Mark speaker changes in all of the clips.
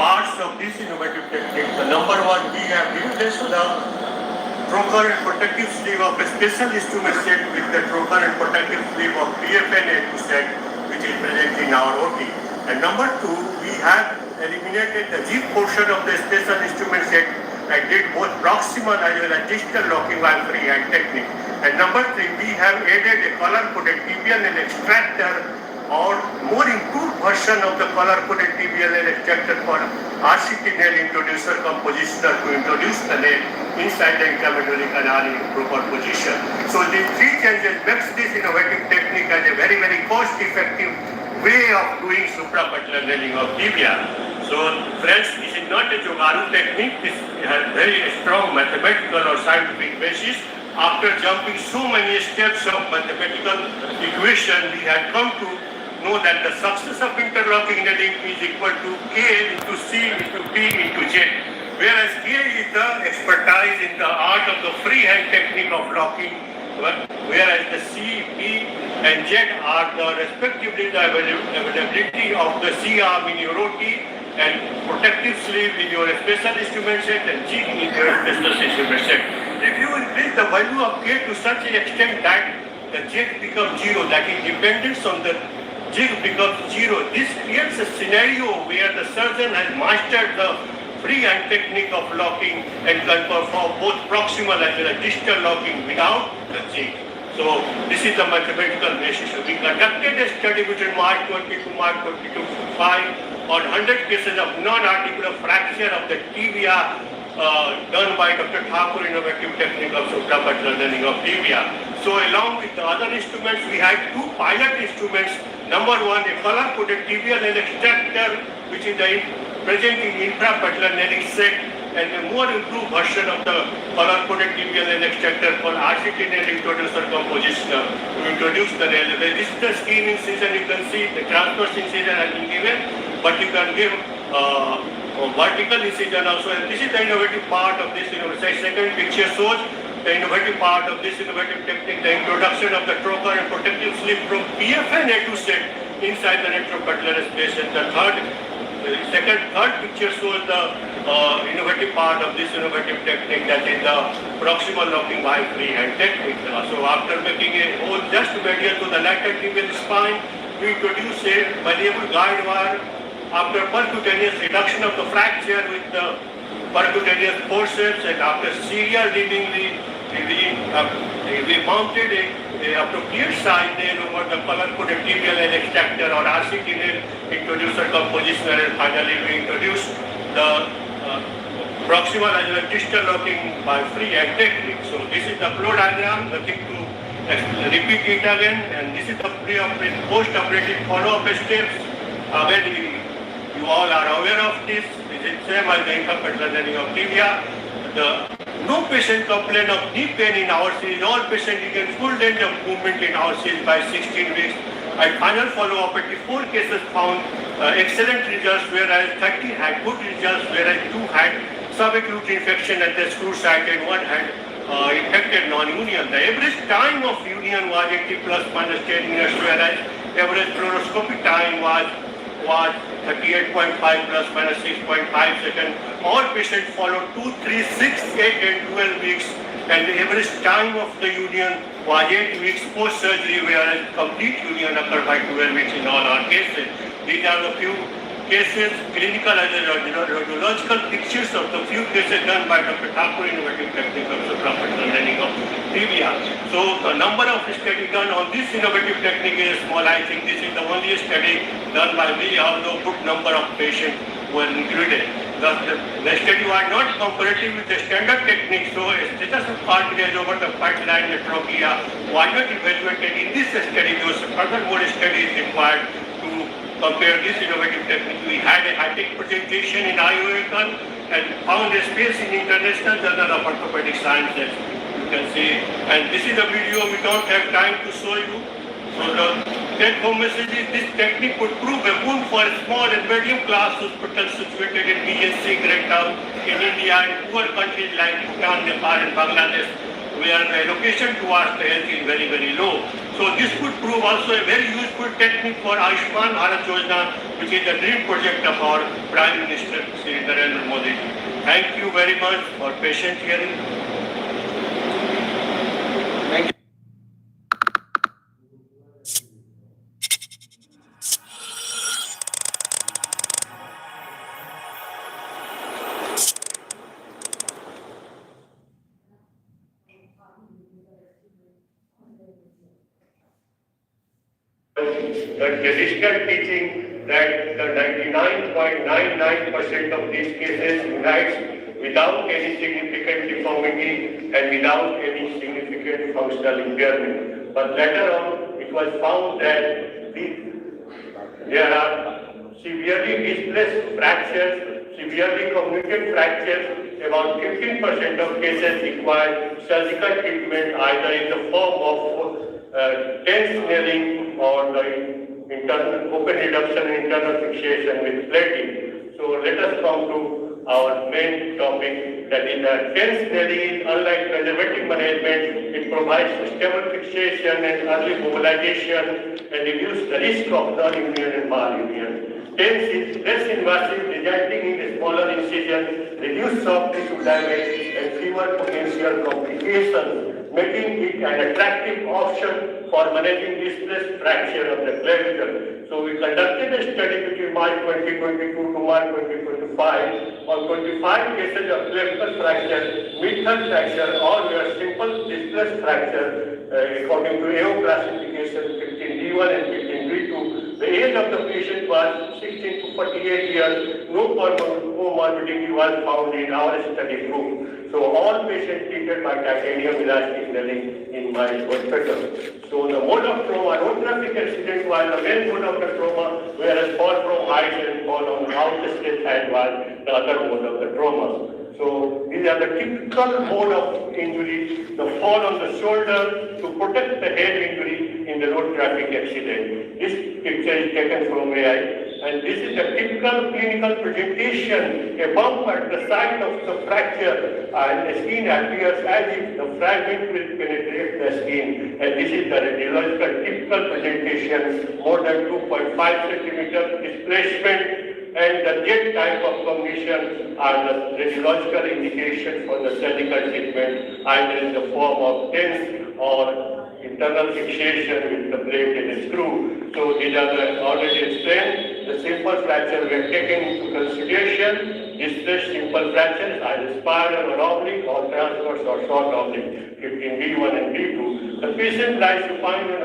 Speaker 1: parts of this innovative technique. The number one, we have replaced the trocar and protective sleeve of a special instrument set with the trocar and protective sleeve of PFN set, which is present in our OT. And number two, we have eliminated the jig portion of the special instrument set and did both proximal as well as distal locking while freehand technique. And number three, we have added a color-coded tibial nail extractor or more improved version of the color-coded tibial nail extractor for RCT nail introducer compositioner to introduce the nail inside the intramedullary canal in proper position. So these three changes makes this innovative technique as a very, very cost-effective way of doing suprapatellar nailing of tibia. So friends, this is not a Jogaru technique. This has very strong mathematical or scientific basis. After jumping so many steps of mathematical equation, we had come to know that the success of interlocking nailing is equal to K into C into P into J. Whereas K is the expertise in the art of the freehand technique of locking, whereas the C, P and Z are the respectively the availability of the C arm in your OT and protective sleeve in your special instrument set and G in your special instrument set. If you increase the value of K to such an extent that the Z becomes zero, that is dependence on the jig becomes zero, this creates a scenario where the surgeon has mastered the freehand technique of locking and can perform both proximal as well as distal locking without the jig. So this is the mathematical basis. So we conducted a study between March 22 to March 22-5 on 100 cases of non-articular fracture of the tibia done by Dr. Thakur innovative technique of suprapatellar nailing of tibia. So along with the other instruments, we had two pilot instruments. Number one, a color-coded tibial nail extractor, which is present in intrapatellar nailing set, and a more improved version of the color-coded tibial nail extractor called RCT nail introducer compositioner to introduce the nail. This is the skin incision, you can see the transverse incision has been given, but you can give vertical incision also. And this is the innovative part of this innovative. Second picture shows the innovative part of this innovative technique, the introduction of the trocar and protective sleeve from PFN A2 set inside the retropatellar space. And the third picture shows the innovative part of this innovative technique, that is the proximal locking by freehand technique. So after making a hole just medial to the lateral tibial spine, we introduce a malleable guide wire. After percutaneous reduction of the fracture with the percutaneous forceps and after serial reading, we mounted a appropriate side nail over the color-coded tibial nail extractor or RCT nail introducer compositioner, and finally we introduced the proximal as well as distal locking by freehand technique. So this is the flow diagram, nothing to repeat it again, and this is the post-operative follow-up steps. When you all are aware of this. This is same as the intrapatellar nailing of tibia. No patient complain of knee pain in our series. All patients get full range of movement in our series by 16 weeks. At final follow-up, 84 cases found excellent results, whereas 30 had good results, whereas 2 had subacute infection at the screw site and 1 had infected non-union. The average time of union was 80 plus minus 10 minutes, whereas average fluoroscopy time was 38.5 plus minus 6.5 seconds. All patients followed 2, 3, 6, 8 and 12 weeks, and the average time of the union was 8 weeks post-surgery, whereas complete union occurred by 12 weeks in all our cases. These are the few cases, clinical and radiological pictures of the few cases done by Dr. Thakur innovative technique of suprapatellar nailing of tibia. So the number of studies done on this innovative technique is small. I think this is the only study done by me, although good number of patients were included. The study was not comparative with the standard technique, so a status of cartilage over the pipeline trochlea was not evaluated in this study. There was furthermore studies required to compare this innovative technique. We had a high-tech presentation in IOACON and found a space in International Journal of Orthopedic Sciences. You can see, and this is a video we don't have time to show you. So the take-home message is this technique could prove a boon for small and medium-class hospitals situated in BSC Great Town in India and poor countries like Bhutan, Nepal and Bangladesh, where the allocation towards the health is very, very low. So this could prove also a very useful technique for Ayushman Bharat Yojana, which is the dream project of our Prime Minister, Shri Narendra Modi. Thank you very much for patient hearing. Thank you. The traditional teaching that the 99.99% of these cases unites without any significant deformity and without any significant functional impairment. But later on, it was found that there are severely displaced fractures, severely comminuted fractures. About 15% of cases require surgical treatment either in the form of tense nailing or the internal open reduction and internal fixation with plating. So let us come to our main topic, that is tense nailing. Unlike conservative management, it provides stable fixation and early mobilization and reduces the risk of non-union and malunion. Tense is less invasive, resulting in a smaller incision, reduced soft tissue damage and fewer potential complications, making it an attractive option for managing displaced fracture of the clavicle. So we conducted a study between March 2022 to March 2025 on 25 cases of clavicle fracture, mid-third fracture, or were simple displaced fracture according to AO classification 15D1 and 15D2. The age of the patient was 16 to 48 years. No comorbidity was found in our study group. So all patients treated by titanium elastic nailing in my hospital. So the mode of trauma, no traffic accident was the main mode of the trauma, whereas fall from height and fall on outstretched hand was the other mode of the trauma. So these are the typical mode of injury, the fall on the shoulder to protect the head injury in the road traffic accident. This picture is taken from AI, and this is a typical clinical presentation, a bump at the site of the fracture, and the skin appears as if the fragment will penetrate the skin, and this is the radiological typical presentation, more than 2.5 centimeter displacement, and the jet type of cognition are the radiological indications for the surgical treatment, either in the form of tense or internal fixation with the plate and a screw. So these are the already explained. The simple fracture were taken into consideration. Displaced simple fractures, either spiral or oblique or transverse or short oblique, 15D1 and D2. The patient lies supine on a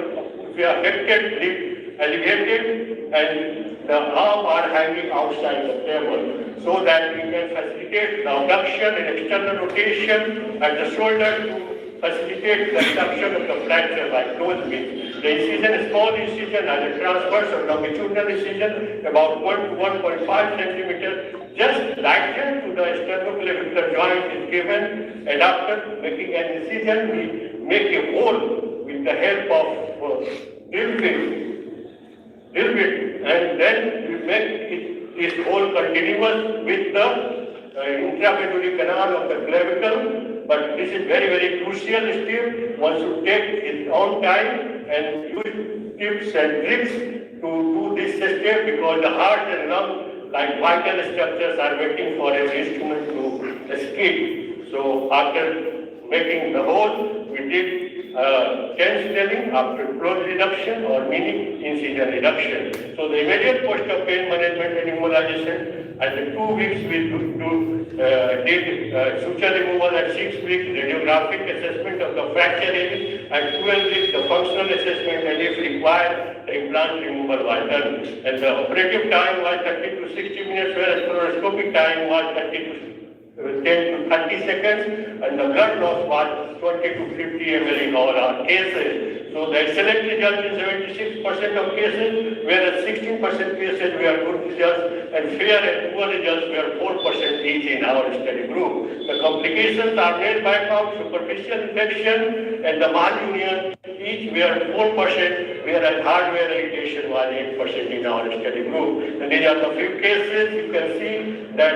Speaker 1: affected rib, elevated, and the arm are hanging outside the table, so that we can facilitate the abduction and external rotation at the shoulder to facilitate the reduction of the fracture by closed means. The incision, small incision, as a transverse or longitudinal incision, about 1 to 1.5 centimeters, just lateral to the sternoclavicular joint is given, and after making an incision, we make a hole with the help of drill bit, and then we make this hole continuous with the intramedullary canal of the clavicle. But this is very, very crucial step. One should take its own time and use tips and tricks to do this step, because the heart and lung, like vital structures, are waiting for an instrument to escape. So after making the hole, we did tense nailing after close reduction or mini incision reduction. So the immediate post of pain management and immobilization, at the 2 weeks we did suture removal, at 6 weeks radiographic assessment of the fracture area, at 12 weeks the functional assessment, and if required the implant removal was done. And the operative time was 30 to 60 minutes, whereas fluoroscopic time was 10 to 30 seconds, and the blood loss was 20 to 50 ml in all our cases. So the excellent result in 76% of cases, whereas 16% cases were good results, and fair and poor results were 4% each in our study group. The complications are nail bypass, superficial infection, and the malunion, each were 4%, whereas hardware irritation was 8% in our study group. And these are the few cases. You can see that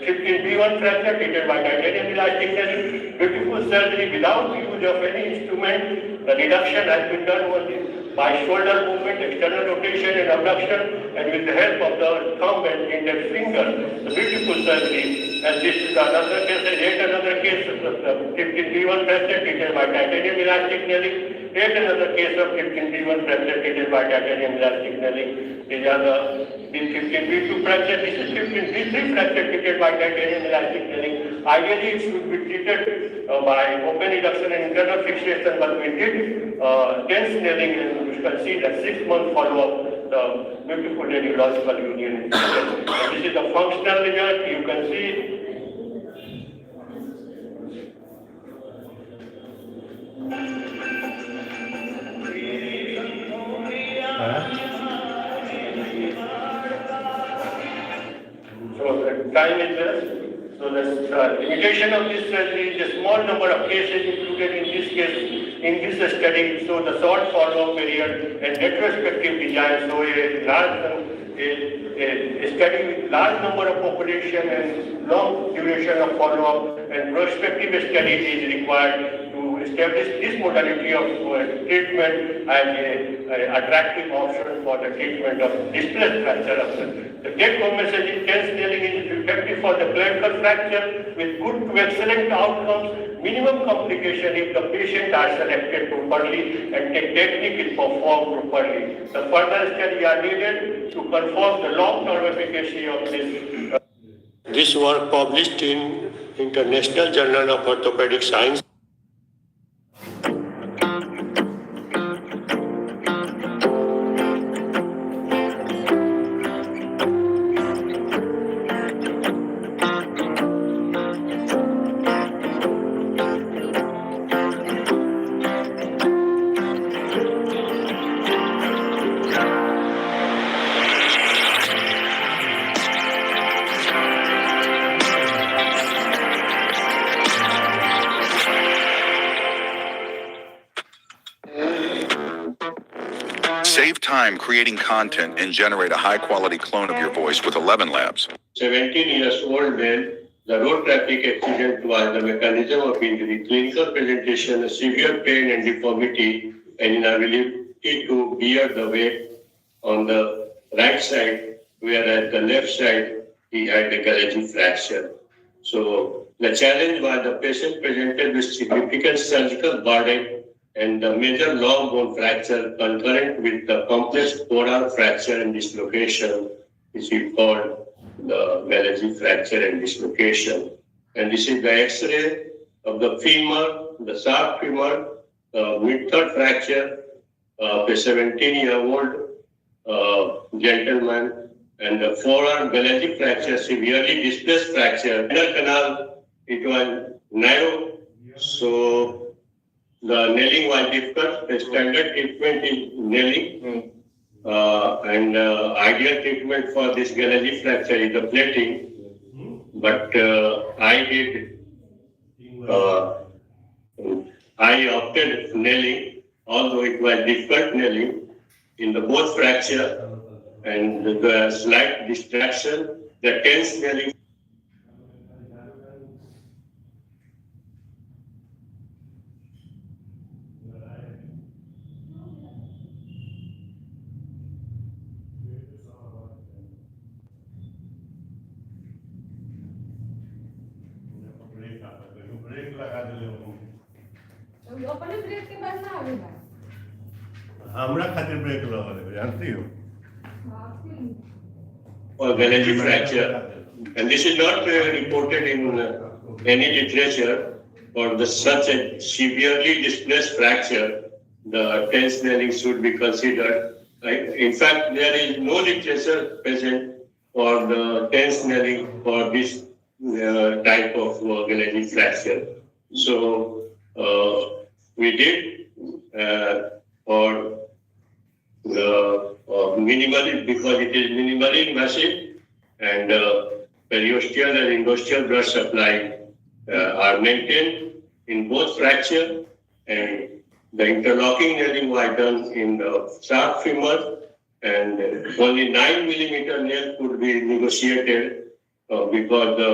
Speaker 1: 15B1 fracture treated by titanium elastic nail, beautiful surgery without use of any instrument. The reduction has been done by shoulder movement, external rotation and abduction, and with the help of the thumb and index finger. The beautiful surgery. And this is another case, yet another case of the 15B1 fracture treated by titanium elastic nailing. Yet another case of 15B1 fracture treated by titanium elastic nailing. These are the 15B2 fracture. This is 15B3 fracture treated by titanium elastic nailing. Ideally, it should be treated by open reduction and internal fixation, but we did tense nailing, and you can see that 6-month follow-up. The beautiful radiological union. And this is the functional result. You can see. So the time is there. So the limitation of this surgery is a small number of cases included in this case, in this study. So the short follow-up period and retrospective design. So a study with large number of population and long duration of follow-up and prospective study is required to establish this modality of treatment as an attractive option for the treatment of displaced fracture. The take-home message is tense nailing is effective for the clavicle fracture with good to excellent outcomes, minimum complication if the patient are selected properly and the technique is performed properly. The further study are needed to confirm the long-term efficacy of this. This work published in International Journal of Orthopedic Science.
Speaker 2: Save time creating content and generate a high-quality clone of your voice with 11 Labs.
Speaker 1: 17 years old man, the road traffic accident was the mechanism of injury, clinical presentation, severe pain and deformity, and inability to bear the weight on the right side, whereas the left side, he had a Gallagher fracture. So the challenge was the patient presented with significant surgical burden and the major long bone fracture concurrent with the complex forearm fracture and dislocation, which we call the Gallagher fracture and dislocation. And this is the X-ray of the femur, the sharp femur, mid-third fracture of a 17-year-old gentleman, and the forearm Gallagher fracture, severely displaced fracture. Inner canal, it was narrow, so the nailing was difficult. The standard treatment is nailing, and ideal treatment for this Gallagher fracture is the plating. But I opted nailing, although it was difficult nailing in the both fracture and the slight distraction, the tense nailing.
Speaker 3: हमरा खातिर break लगाले जानती हो
Speaker 1: or Gallagher fracture, and this is not reported in any literature for the such a severely displaced fracture. The tense nailing should be considered. In fact, there is no literature present for the tense nailing for this type of Gallagher fracture. So we did for the minimally, because it is minimally invasive, and periosteal and endosteal blood supply are maintained in both fracture, and The interlocking nailing was done in the sharp femur, and only 9 millimeter nail could be negotiated because the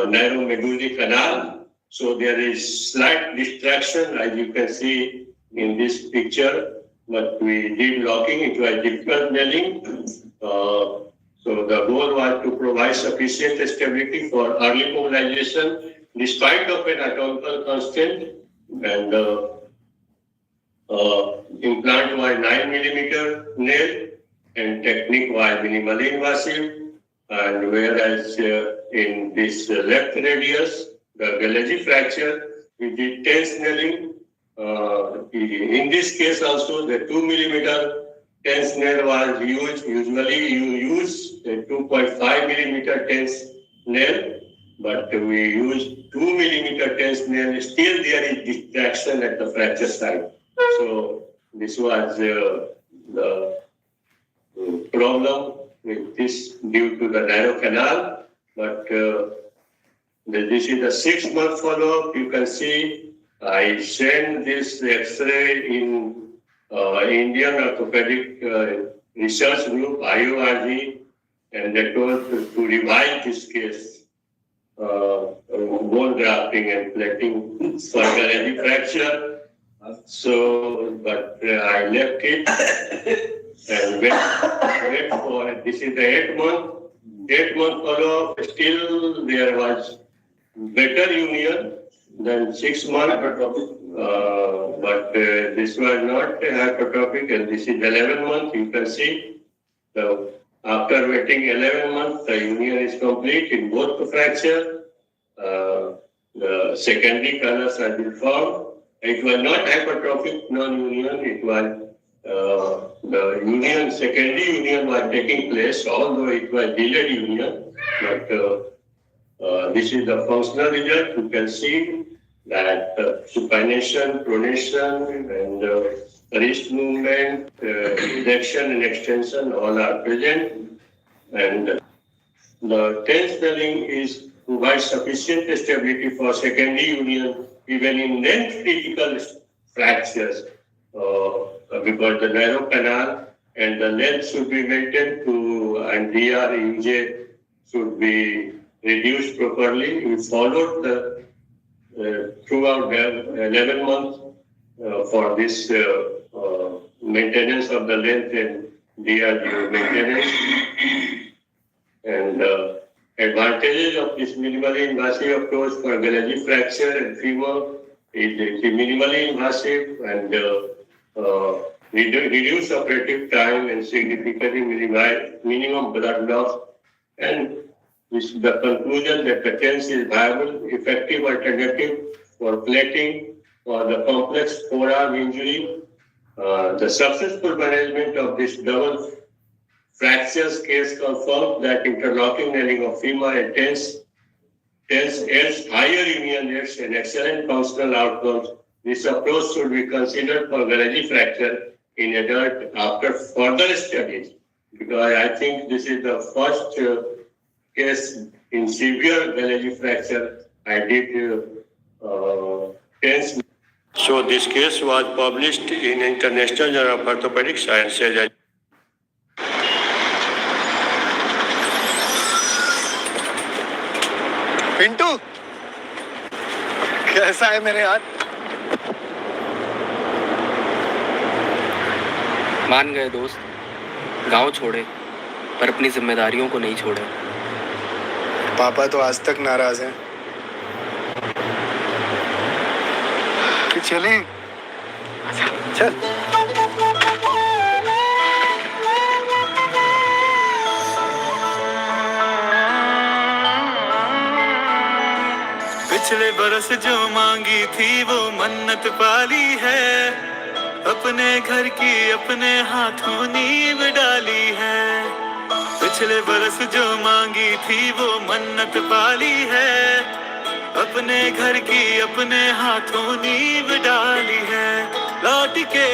Speaker 1: narrow medullary canal. So there is slight distraction, as you can see in this picture. But we did locking. It was difficult nailing. So the goal was to provide sufficient stability for early mobilization, despite of an anatomical constraint. And implant was 9 millimeter nail, and technique was minimally invasive. And whereas in this left radius, the Gallagher fracture, we did tense nailing. In this case also, the 2 millimeter tense nail was used. Usually you use a 2.5 millimeter tense nail, but we use 2 millimeter tense nail. Still there is distraction at the fracture site. So this was the problem with this due to the narrow canal. But this is the 6-month follow-up. You can see I sent this X-ray in Indian Orthopedic Research Group, IORG, and they told to revise this case, bone grafting and plating for Gallagher fracture. So, but I left it and wait for, this is the 8-month follow-up. Still there was better union than 6 months, but this was not hypertrophic, and this is 11 months, you can see. So after waiting 11 months, the union is complete in both the fracture. The secondary colors have been formed. It was not hypertrophic non-union, it was the union, secondary union was taking place, although it was delayed union. But this is the functional result. You can see that supination, pronation, and wrist movement, flexion and extension all are present. And the tense nailing is provides sufficient stability for secondary union even in length critical fractures because the narrow canal and the length should be maintained to, and DR, UJ should be reduced properly. We followed the throughout 11 months for this maintenance of the length and DR maintenance. And advantages of this minimally invasive approach for Gallagher fracture and femur is it is minimally invasive and reduce operative time and significantly minimize minimum blood loss. And this is the conclusion that the TENS is viable, effective alternative for plating for the complex forearm injury. The successful management of this double fractures case confirmed that interlocking nailing of femur and TENS aids higher union rates and excellent functional outcomes. This approach should be considered for Gallagher fracture in adult after further studies, because I think this is the first case in severe Gallagher fracture. I did TENS. So this case was published in International Journal of Orthopedic Sciences.
Speaker 4: Pintu कैसा है मेरे हाथ?
Speaker 5: मान गए दोस्त, गांव छोड़े पर अपनी जिम्मेदारियों को नहीं छोड़े।
Speaker 4: पापा तो आज तक नाराज हैं कि चलें। चल
Speaker 6: पिछले बरस जो मांगी थी वो मन्नत पाली है, अपने घर की अपने हाथों नींव डाली है। पिछले बरस जो मांगी थी वो मन्नत पाली है, अपने घर की अपने हाथों नींव डाली है। लौट के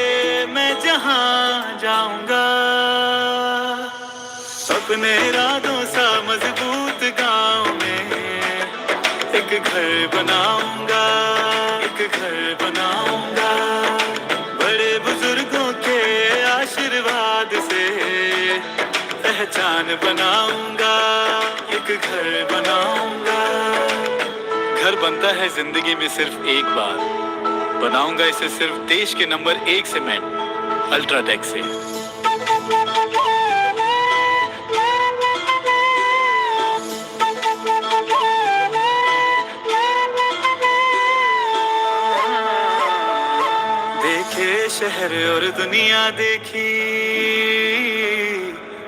Speaker 6: मैं जहां जाऊंगा अपने इरादों सा मजबूत गांव में एक घर बनाऊंगा, एक घर बनाऊंगा। मकान बनाऊंगा, एक घर बनाऊंगा। घर बनता है जिंदगी में सिर्फ एक बार, बनाऊंगा इसे सिर्फ देश के नंबर 1 सीमेंट अल्ट्राटेक से। देखे शहर और दुनिया देखी,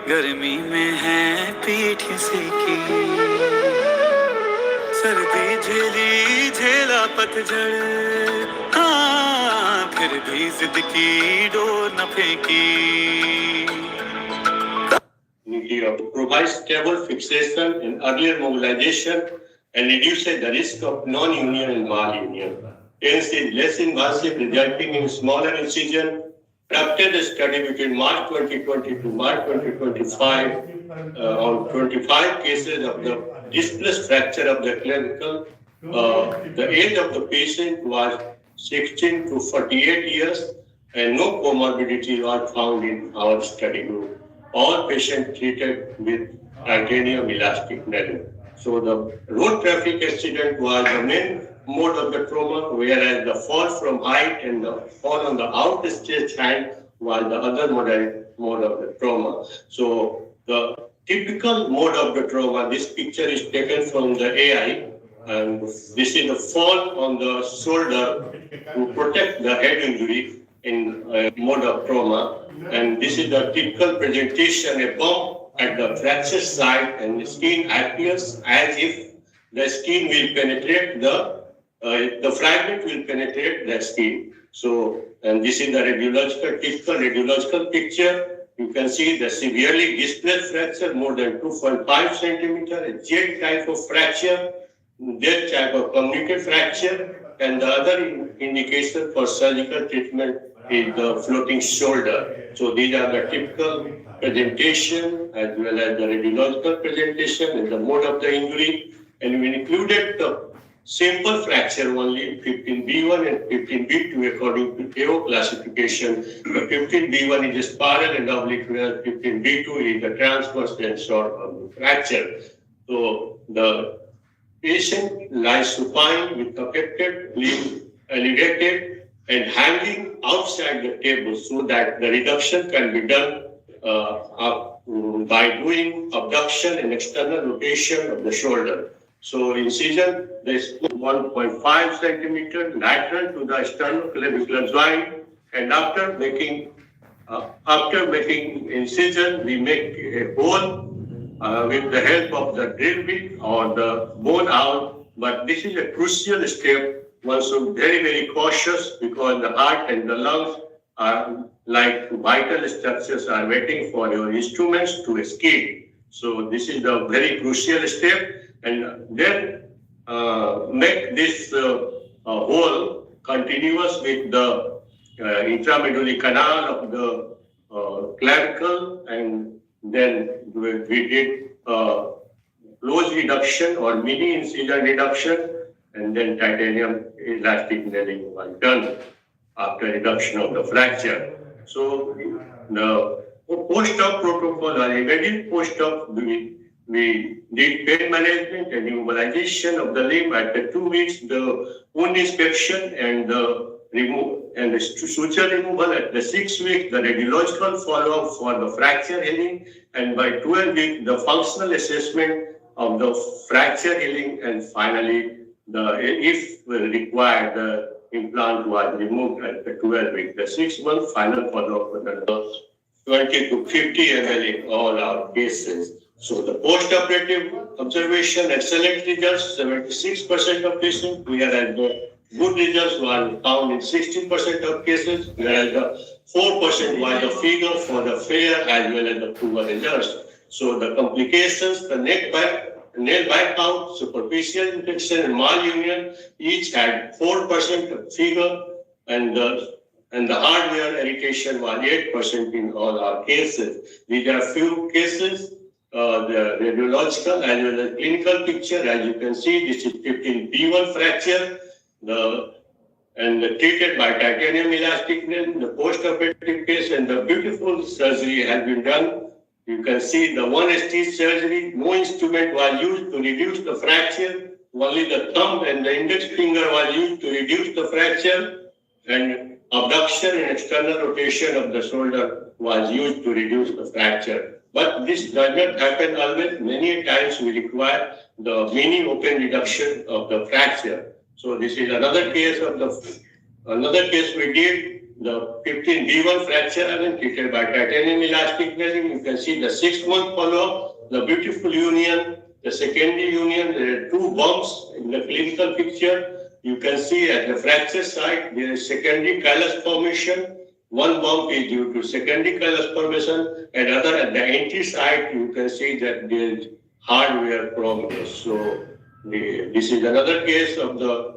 Speaker 6: गर्मी में है पीठ सेकी। सर्दी झेली झेला पतझड़, हाँ फिर भी जिद की डोर न फेंकी।
Speaker 1: Provides stable fixation and earlier mobilization and reduces the risk of non-union and malunion. Hence, is less invasive, resulting in smaller incision. After the study between March 2020 to March 2025, on 25 cases of the displaced fracture of the clavicle, the age of the patient was 16 to 48 years, and no comorbidity was found in our study group. All patients treated with titanium elastic nail. So the road traffic accident was the main mode of the trauma, whereas the fall from height and the fall on the outstretched hand was the other mode of the trauma. So the typical mode of the trauma, this picture is taken from the AI, and this is the fall on the shoulder to protect the head injury in mode of trauma. And this is the typical presentation, a bump at the fracture site, and the skin appears as if the skin will penetrate the fragment will penetrate the skin. So, and this is the typical radiological picture. You can see the severely displaced fracture, more than 2.5 centimeter, a jet type of fracture, that type of communicated fracture, and the other indication for surgical treatment is the floating shoulder. So these are the typical presentation as well as the radiological presentation and the mode of the injury. And we included the simple fracture only, 15B1 and 15B2 according to AO classification. The 15B1 is a spiral and oblique, whereas 15B2 is the transverse and short of the fracture. So the patient lies supine with affected limb elevated and hanging outside the table, so that the reduction can be done by doing abduction and external rotation of the shoulder. So incision, there is 1.5 centimeter lateral to the sternoclavicular joint, and after making incision, we make a hole with the help of the drill bit or the bone out. But this is a crucial step. One should be very, very cautious, because the heart and the lungs are like vital structures are waiting for your instruments to escape. So this is the very crucial step. And then make this hole continuous with the intramedullary canal of the clavicle, and then we did close reduction or mini incision reduction, and then titanium elastic nailing was done after reduction of the fracture. So the post-op protocol or immediate post-op, we did pain management and immobilization of the limb at the 2 weeks, the wound inspection and the suture removal at the 6 weeks, the radiological follow-up for the fracture healing, and by 12 weeks, the functional assessment of the fracture healing, and finally, if required, the implant was removed at the 12 weeks. The 6-month final follow-up was the 20 to 50 ml in all our cases. So the post-operative observation, excellent results, 76% of patients, whereas the good results were found in 60% of cases, whereas the 4% was the figure for the fair as well as the poor results. So the complications, the nail bite out, superficial infection, and malunion each had 4% figure, and the hardware irritation was 8% in all our cases. These are few cases. The radiological as well as clinical picture, as you can see, this is 15B1 fracture, treated by titanium elastic nail, the post-operative case, and the beautiful surgery has been done You can see the one stitch surgery, no instrument was used to reduce the fracture. Only the thumb and the index finger was used to reduce the fracture, and abduction and external rotation of the shoulder was used to reduce the fracture. But this does not happen always. Many times we require the mini open reduction of the fracture. So this is another case we did. The 15B1 fracture again treated by titanium elastic welding. You can see the 6-month follow-up, the beautiful union, the secondary union. There are 2 bumps in the clinical picture. You can see at the fracture site there is secondary callus formation. One bump is due to secondary callus formation, and other at the entry site you can see that there is hardware progress. So this is another case of the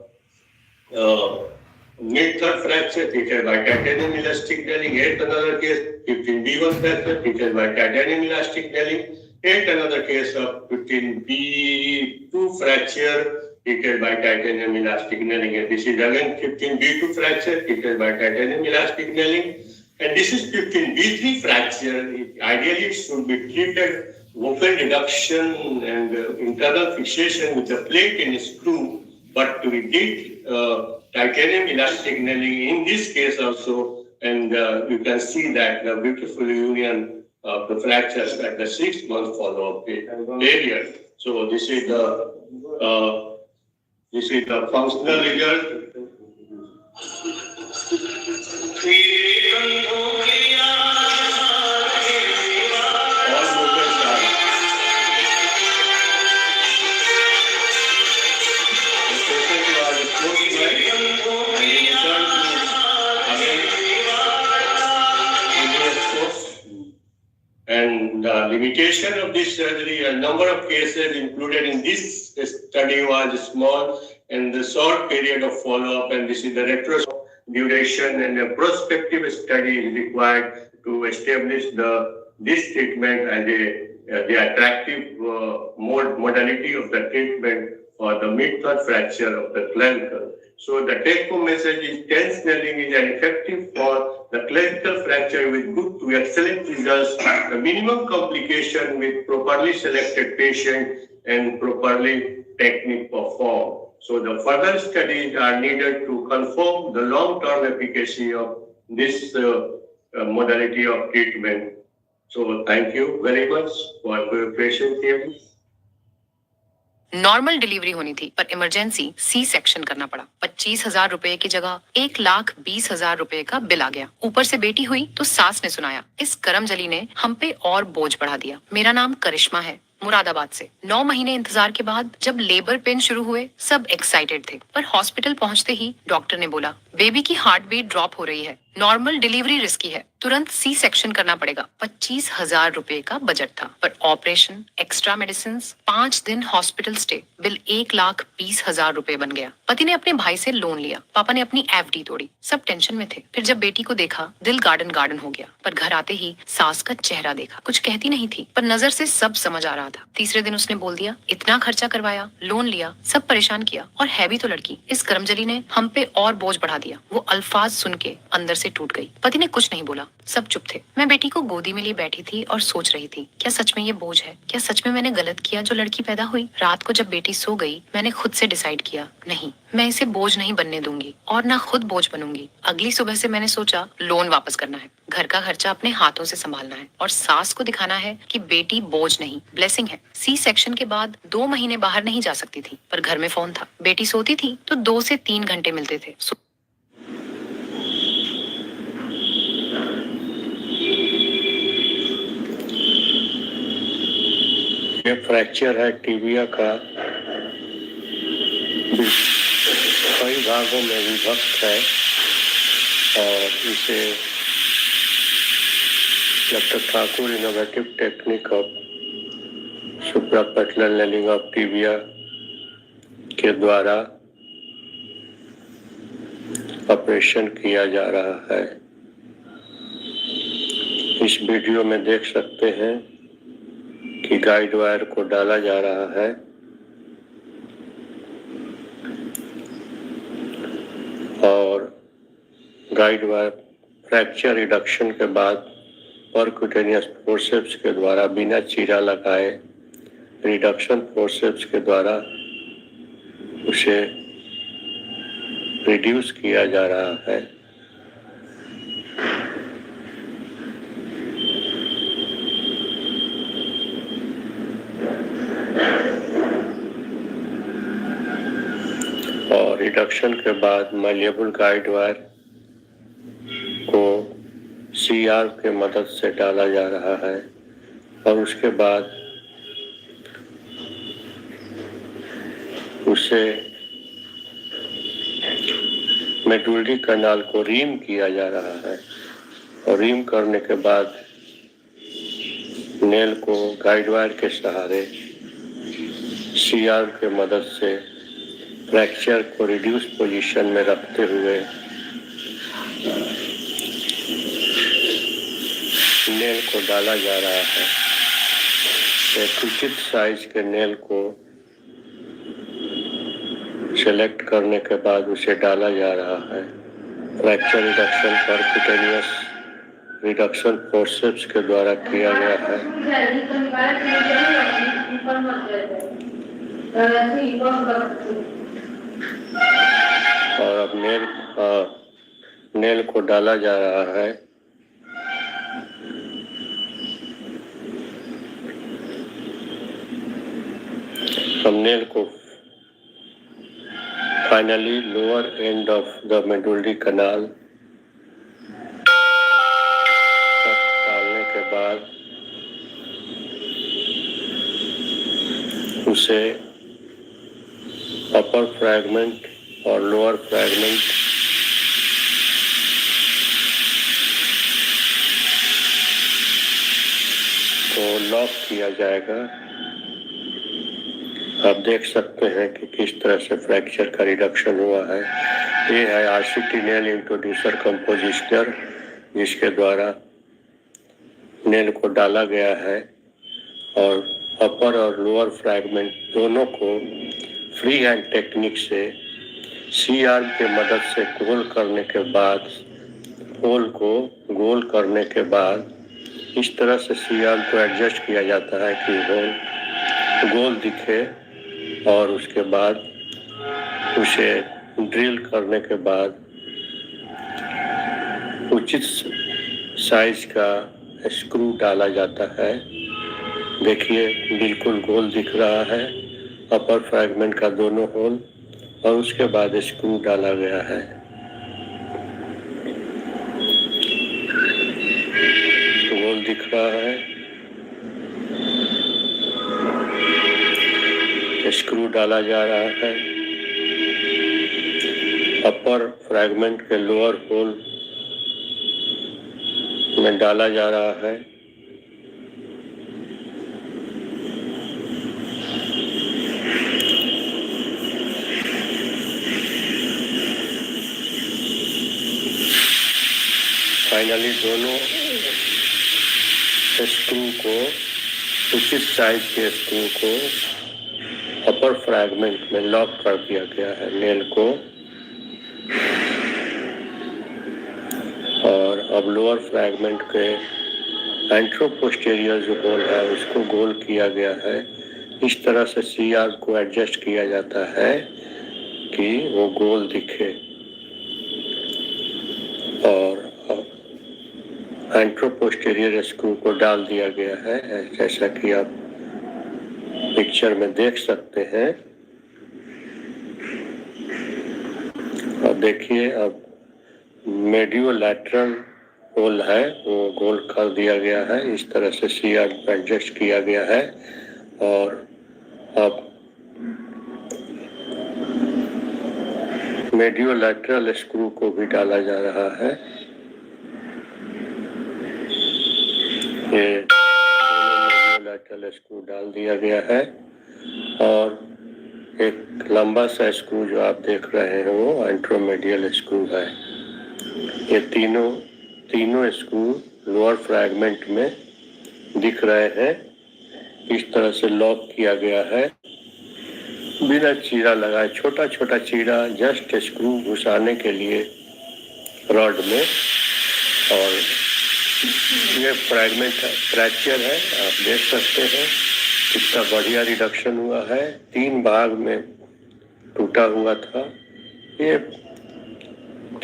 Speaker 1: mid-third fracture treated by titanium elastic nailing. Yet another case, 15B1 fracture treated by titanium elastic nailing. Yet another case of 15B2 fracture treated by titanium elastic nailing. And this is again 15B2 fracture treated by titanium elastic nailing. And this is 15B3 fracture. Ideally, it should be treated open reduction and internal fixation with a plate and a screw. But we did titanium elastic nailing in this case also, and you can see that the beautiful union of the fractures at the 6-month follow-up period. So this is the functional result. And the limitation of this surgery, a number of cases included in this study was small and the short period of follow-up, and this is the retrospective duration, and a prospective study is required to establish this treatment as the attractive modality of the treatment for the mid-third fracture of the clavicle. So the take-home message is TENS nailing is an effective for the clavicle fracture with good to excellent results, the minimum complication with properly selected patient and properly technique performed. So the further studies are needed to confirm the long-term efficacy of this modality of treatment. So thank you very much for your patience here.
Speaker 7: Normal delivery होनी थी पर emergency C section करना पड़ा। 25,000 रुपए की जगह 1,20,000 रुपए का बिल आ गया। ऊपर से बेटी हुई तो सास ने सुनाया। इस करमजली ने हम पे और बोझ बढ़ा दिया। मेरा नाम करिश्मा है, मुरादाबाद से। 9 महीने इंतजार के बाद जब लेबर पेन शुरू हुए सब एक्साइटेड थे, पर हॉस्पिटल पहुंचते ही डॉक्टर ने बोला बेबी की हार्ट बीट ड्रॉप हो रही है, नॉर्मल डिलीवरी रिस्की है, तुरंत सी सेक्शन करना पड़ेगा। 25,000 रुपए का बजट था, पर ऑपरेशन, एक्स्ट्रा मेडिसिन, 5 दिन हॉस्पिटल स्टे, बिल 1,20,000 रुपए बन गया। पति ने अपने भाई से लोन लिया, पापा ने अपनी एफडी तोड़ी। सब टेंशन में थे। फिर जब बेटी को देखा दिल गार्डन गार्डन हो गया, पर घर आते ही सास का चेहरा देखा। कुछ कहती नहीं थी पर नजर से सब समझ आ रहा था। तीसरे दिन उसने बोल दिया इतना खर्चा करवाया, लोन लिया, सब परेशान किया, और है भी तो लड़की। इस कर्मजली ने हम पे और बोझ बढ़ा दिया। वो अल्फाज सुन के अंदर से टूट गई। पति ने कुछ नहीं बोला, सब चुप थे। मैं बेटी को गोदी में लिए बैठी थी और सोच रही थी क्या सच में ये बोझ है? क्या सच में मैंने गलत किया जो लड़की पैदा हुई? रात को जब बेटी सो गई मैंने खुद से डिसाइड किया नहीं, मैं इसे बोझ नहीं बनने दूंगी और ना खुद बोझ बनूंगी। अगली सुबह से मैंने सोचा लोन वापस करना है, घर का खर्चा अपने हाथों से संभालना है और सास को दिखाना है कि बेटी बोझ नहीं ब्लेसिंग है। सी सेक्शन के बाद 2 महीने बाहर नहीं जा सकती थी, पर घर में फोन था। बेटी सोती थी तो 2 से 3 घंटे मिलते थे।
Speaker 1: ये फ्रैक्चर है टिबिया का, कई भागों में विभक्त है और इसे doctor Thakur innovative technique of suprapatellar nailing of tibia के द्वारा ऑपरेशन किया जा रहा है। इस वीडियो में देख सकते हैं कि गाइड वायर को डाला जा रहा है और गाइड वायर फ्रैक्चर रिडक्शन के बाद परक्यूटेनियस फोर्सेप्स के द्वारा बिना चीरा लगाए रिडक्शन फोर्सेप्स के द्वारा उसे रिड्यूस किया जा रहा है। और रिडक्शन के बाद मैलिएबल गाइड वायर को सीआर के मदद से डाला जा रहा है और उसके बाद उसे मेडुलरी कैनाल को रीम किया जा रहा है और रीम करने के बाद नेल को गाइड वायर के सहारे सीआर के मदद से फ्रैक्चर को रिड्यूस पोजीशन में रखते हुए नेल को डाला जा रहा है। एक उचित साइज के नेल को सेलेक्ट करने के बाद उसे डाला जा रहा है। Fracture reduction percutaneous reduction forceps के द्वारा किया गया है। और अब नेल को डाला जा रहा है। हम नेल को finally lower end of the medullary canal डालने के बाद उसे अपर फ्रैगमेंट और लोअर फ्रैगमेंट को लॉक किया जाएगा। आप देख सकते हैं कि किस तरह से फ्रैक्चर का रिडक्शन हुआ है। ये है आरसीटी नेल इंट्रोड्यूसर कंपोजिशनर, जिसके द्वारा नेल को डाला गया है और अपर और लोअर फ्रैगमेंट दोनों को फ्री हैंड टेक्निक से सी आर्म के मदद से गोल करने के बाद होल को गोल करने के बाद इस तरह से सी आर्म को एडजस्ट किया जाता है कि होल गोल दिखे और उसके बाद उसे ड्रिल करने के बाद उचित साइज का स्क्रू डाला जाता है। देखिए बिल्कुल गोल दिख रहा है अपर फ्रैगमेंट का दोनों होल और उसके बाद स्क्रू डाला गया है। गोल दिख रहा है, स्क्रू डाला जा रहा है, अपर फ्रैगमेंट के लोअर होल में डाला जा रहा है। फाइनली दोनों स्क्रू को उचित साइज के स्क्रू को अपर फ्रैगमेंट में लॉक कर दिया गया है नेल को और अब लोअर फ्रैगमेंट के एंट्रोपोस्टेरियर जो होल है उसको गोल किया गया है। इस तरह से सी आर को एडजस्ट किया जाता है कि वो गोल दिखे और एंट्रोपोस्टेरियर स्क्रू को डाल दिया गया है, जैसा कि आप पिक्चर में देख सकते हैं। और देखिए अब मेडियोलैटरल होल है वो गोल कर दिया गया है। इस तरह से सी आर को एडजस्ट किया गया है और अब मेडियोलैटरल स्क्रू को भी डाला जा रहा है। ये मेडियोलैटरल स्क्रू डाल दिया गया है और एक लंबा सा स्क्रू जो आप देख रहे हैं वो एंट्रोमेडियल स्क्रू है। ये तीनों स्क्रू लोअर फ्रैगमेंट में दिख रहे हैं। इस तरह से लॉक किया गया है बिना चीरा लगाए, छोटा छोटा चीरा जस्ट स्क्रू घुसाने के लिए रॉड में और ये फ्रैक्चर है, आप देख सकते हैं कितना बढ़िया रिडक्शन हुआ है। 3 भाग में टूटा हुआ था। ये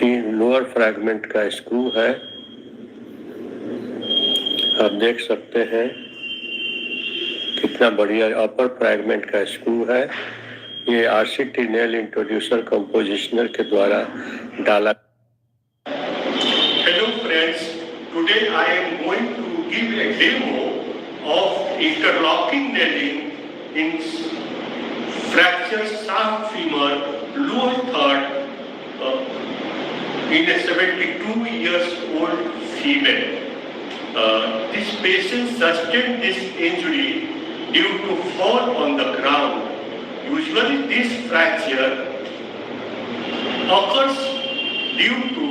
Speaker 1: 3 लोअर फ्रैगमेंट का स्क्रू है, आप देख सकते हैं कितना बढ़िया अपर फ्रैगमेंट का स्क्रू है। ये RCT नेल इंट्रोड्यूसर कंपोजिशनर के द्वारा डाला। Hello friends, today I am going to give a demo of interlocking nailing in fractured shaft femur lower third in a 72 years old female. This patient sustained this injury due to fall on the ground. Usually this fracture occurs due to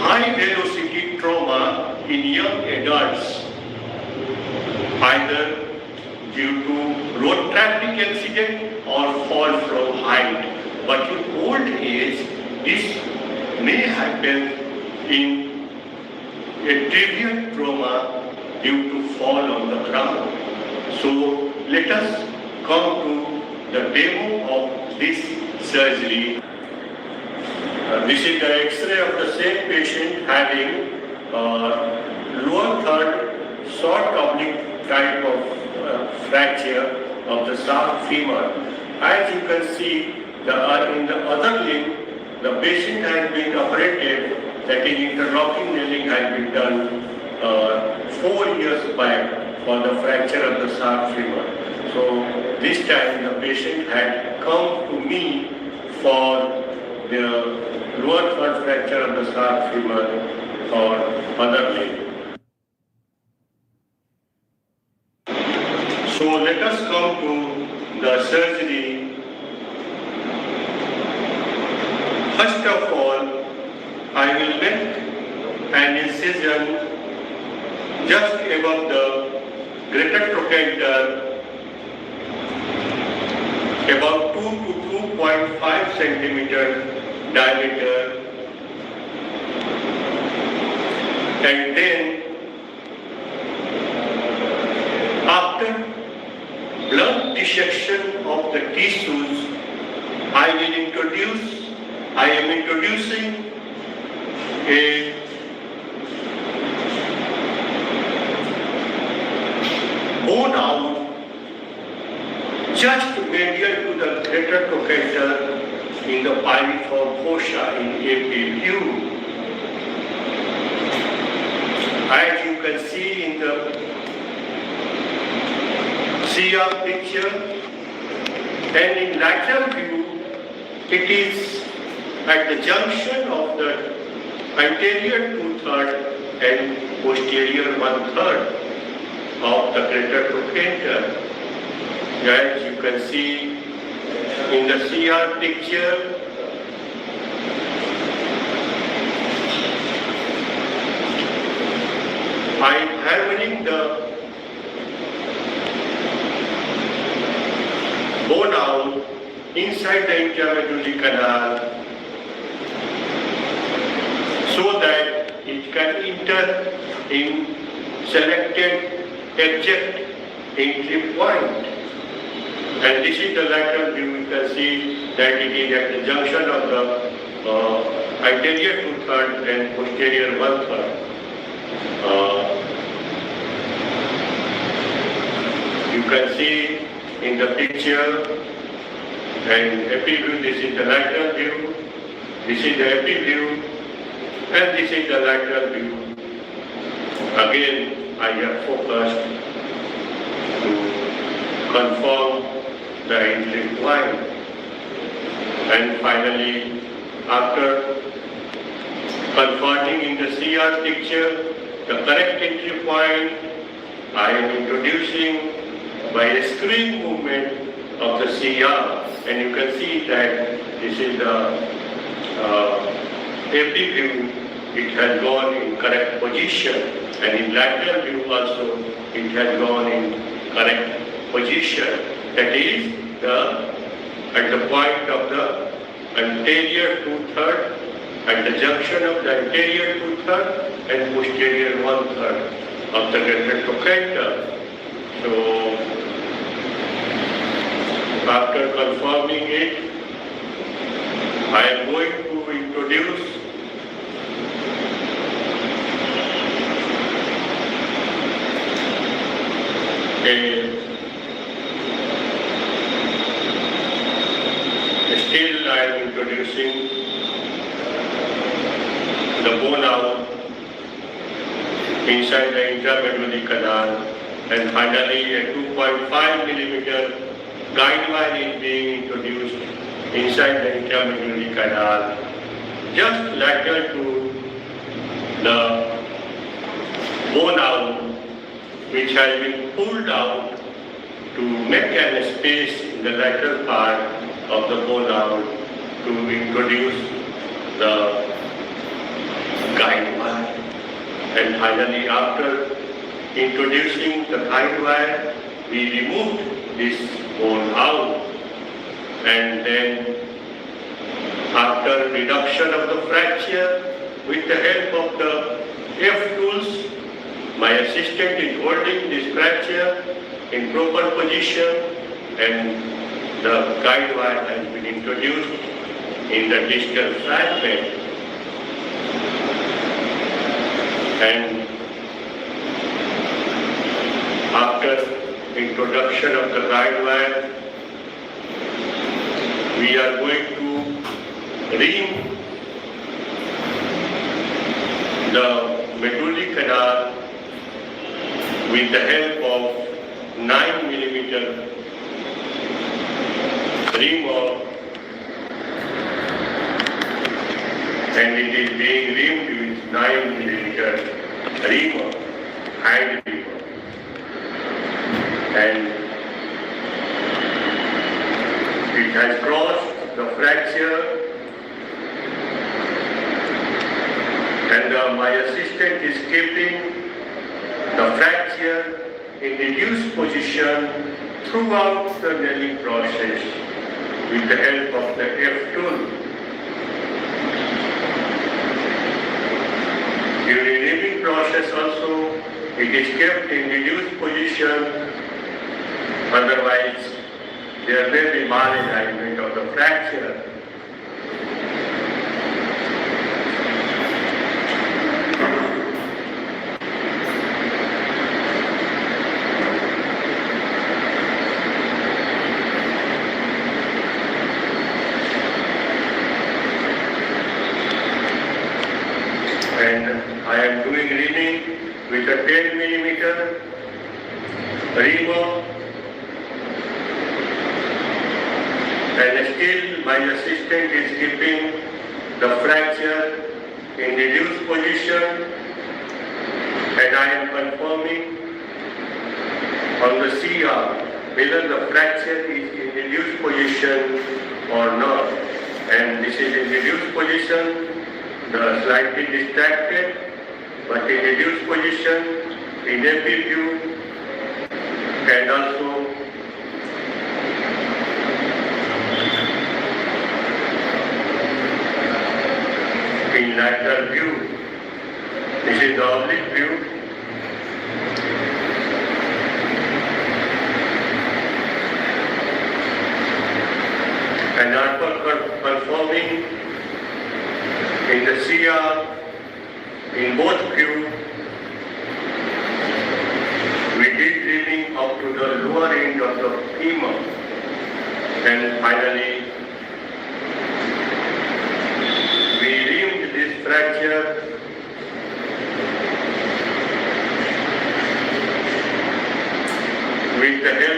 Speaker 1: high velocity trauma in young adults, either due to road traffic accident or fall from height. But in old age, this may happen in a trivial trauma due to fall on the ground. So let us come to the demo of this surgery. This is the X-ray of the same patient having lower third short oblique type of fracture of the shaft femur. As you can see, in the other limb, the patient has been operated, that is interlocking nailing has been done 4 years back for the fracture of the shaft femur. So this time the patient had come to me for the lower third fracture of the shaft femur or other limb. So let us come to the surgery. First of all, I will make an incision just above the greater trochanter, about 2 to 2.5 centimeter diameter, and then after blunt dissection of the tissues, I am introducing a bone out just medial to the greater trochanter in the piriform fossa in AP view. As you can see in the CR picture, and in lateral view, it is at the junction of the anterior 2/3 and posterior 1/3 of the greater trochanter. As you can see in the CR picture, I am hammering the bone out inside the intramedullary canal so that it can enter in selected abject entry point. And this is the lateral view. You can see that it is at the junction of the anterior 2/3 and posterior 1/3. You can see in the picture and epi view, this is the lateral view, this is the epi view, and this is the lateral view. Again, I have focused to confirm the entry point. And finally, after confirming in the CR picture the correct entry point, I am introducing by a screen movement of the CR, and you can see that this is the epi view. It has gone in correct position, and in lateral view also it has gone in correct position. That is at the point of the anterior 2/3, at the junction of the anterior 2/3 and posterior 1/3 of the retrocenter. So after confirming it, I am going to introduce still I am introducing the bone out inside the intramedullary canal, and finally a 2.5 millimeter guide wire is being introduced inside the intramedullary canal, just lateral to the bone out, which has been pulled out to make a space in the lateral part of the bone out to introduce the guide wire. And finally, after introducing the guide wire, we removed this bone out, and then after reduction of the fracture with the help of the F tools, my assistant is holding this fracture in proper position, and the guide wire has been introduced in the distal fragment. And after introduction of the guide wire, we are going to ream the medullary canal with the help of 9 millimeter reamer, and it is being reamed with 9 millimeter reamer, hand reamer, and it has crossed the fracture, and my assistant is keeping the fracture in reduced position throughout the nailing process with the help of the F tool. During reaming process also, it is kept in reduced position, otherwise there may be malalignment of the fracture. And I am doing reaming with a 10 millimeter reamer, and still my assistant is keeping the fracture in reduced position, and I am confirming on the CR whether the fracture is in reduced position or not. And this is in reduced position, the slightly distracted, but in reduced position, in AP view, and also in lateral view. This is the oblique view. And after performing in the CR, in both view, we did reaming up to the lower end of the femur, and finally we reamed this fracture with the help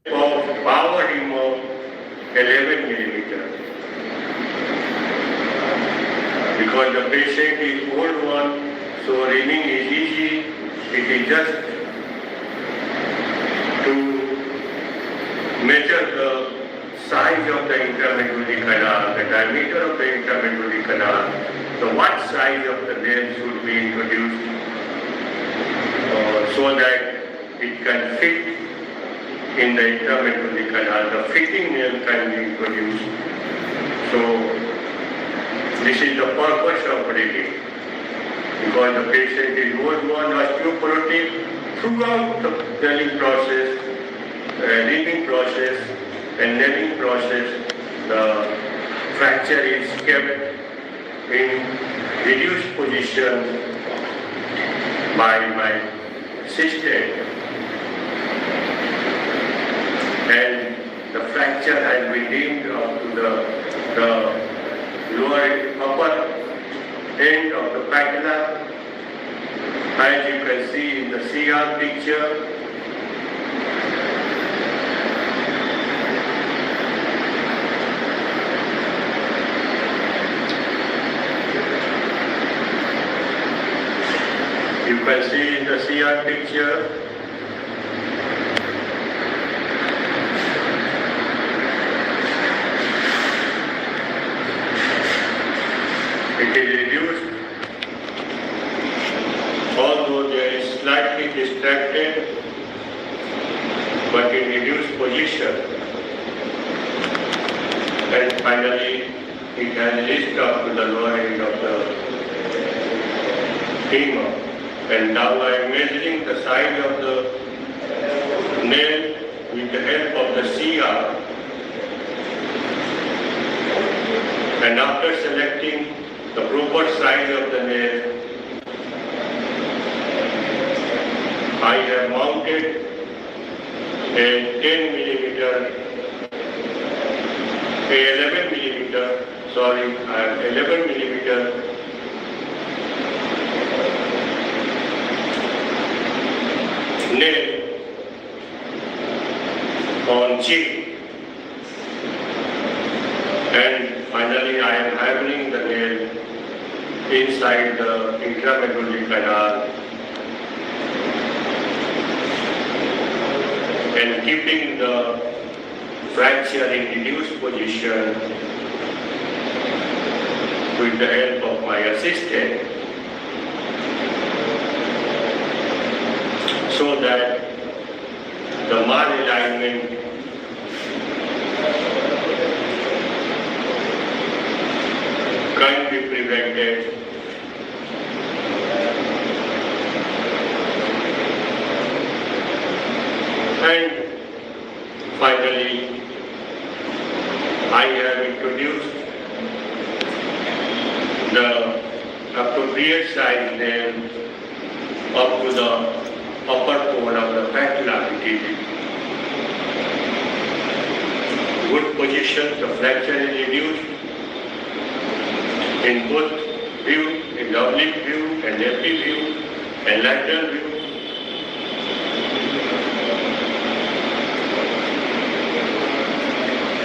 Speaker 1: of power remote 11 millimeter. Because the patient is old one, So reaming is easy. It is just to measure the size of the intramedullary canal, the diameter of the intramedullary canal, so what size of the nail should be introduced so that it can fit in the intramedullary canal. The fitting nail can be introduced. So this is the purpose of reaming, because the patient is more osteoporotic throughout the nailing process, reaming process and nailing process. The fracture is kept in reduced position by my assistant, and the fracture has been reamed up to the upper end of the patella, as you can see in the CR picture. You can see in the CR picture it is reduced, although there is slightly distracted, but in reduced position. And finally, it has reached up to the lower end of the femur. And now I am measuring the size of the nail with the help of the CR. And after selecting the proper size of the nail, I have mounted a 10 millimeter, a 11 millimeter, sorry, I have 11 millimeter nail on cheek, and finally I am hammering the nail inside the intramedullary canal and keeping the fracture in reduced position with the help of my assistant, so that the malalignment can be prevented and finally I have introduced the appropriate size nail up to the upper cone of the patella. It is good position, the fracture is reduced in both view, in the oblique view and lefty view and lateral view.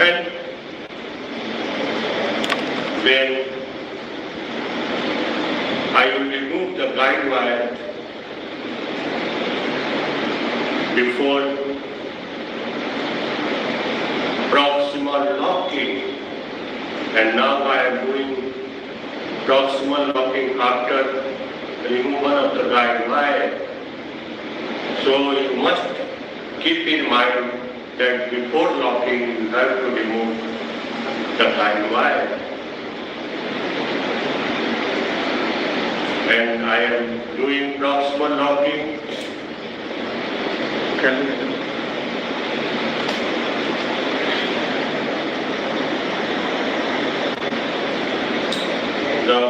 Speaker 1: And when I will remove the guide wire before proximal locking, and now I am doing proximal locking after removal of the guide wire. So you must keep in mind that before locking you have to remove the guide wire. And I am doing proximal locking. The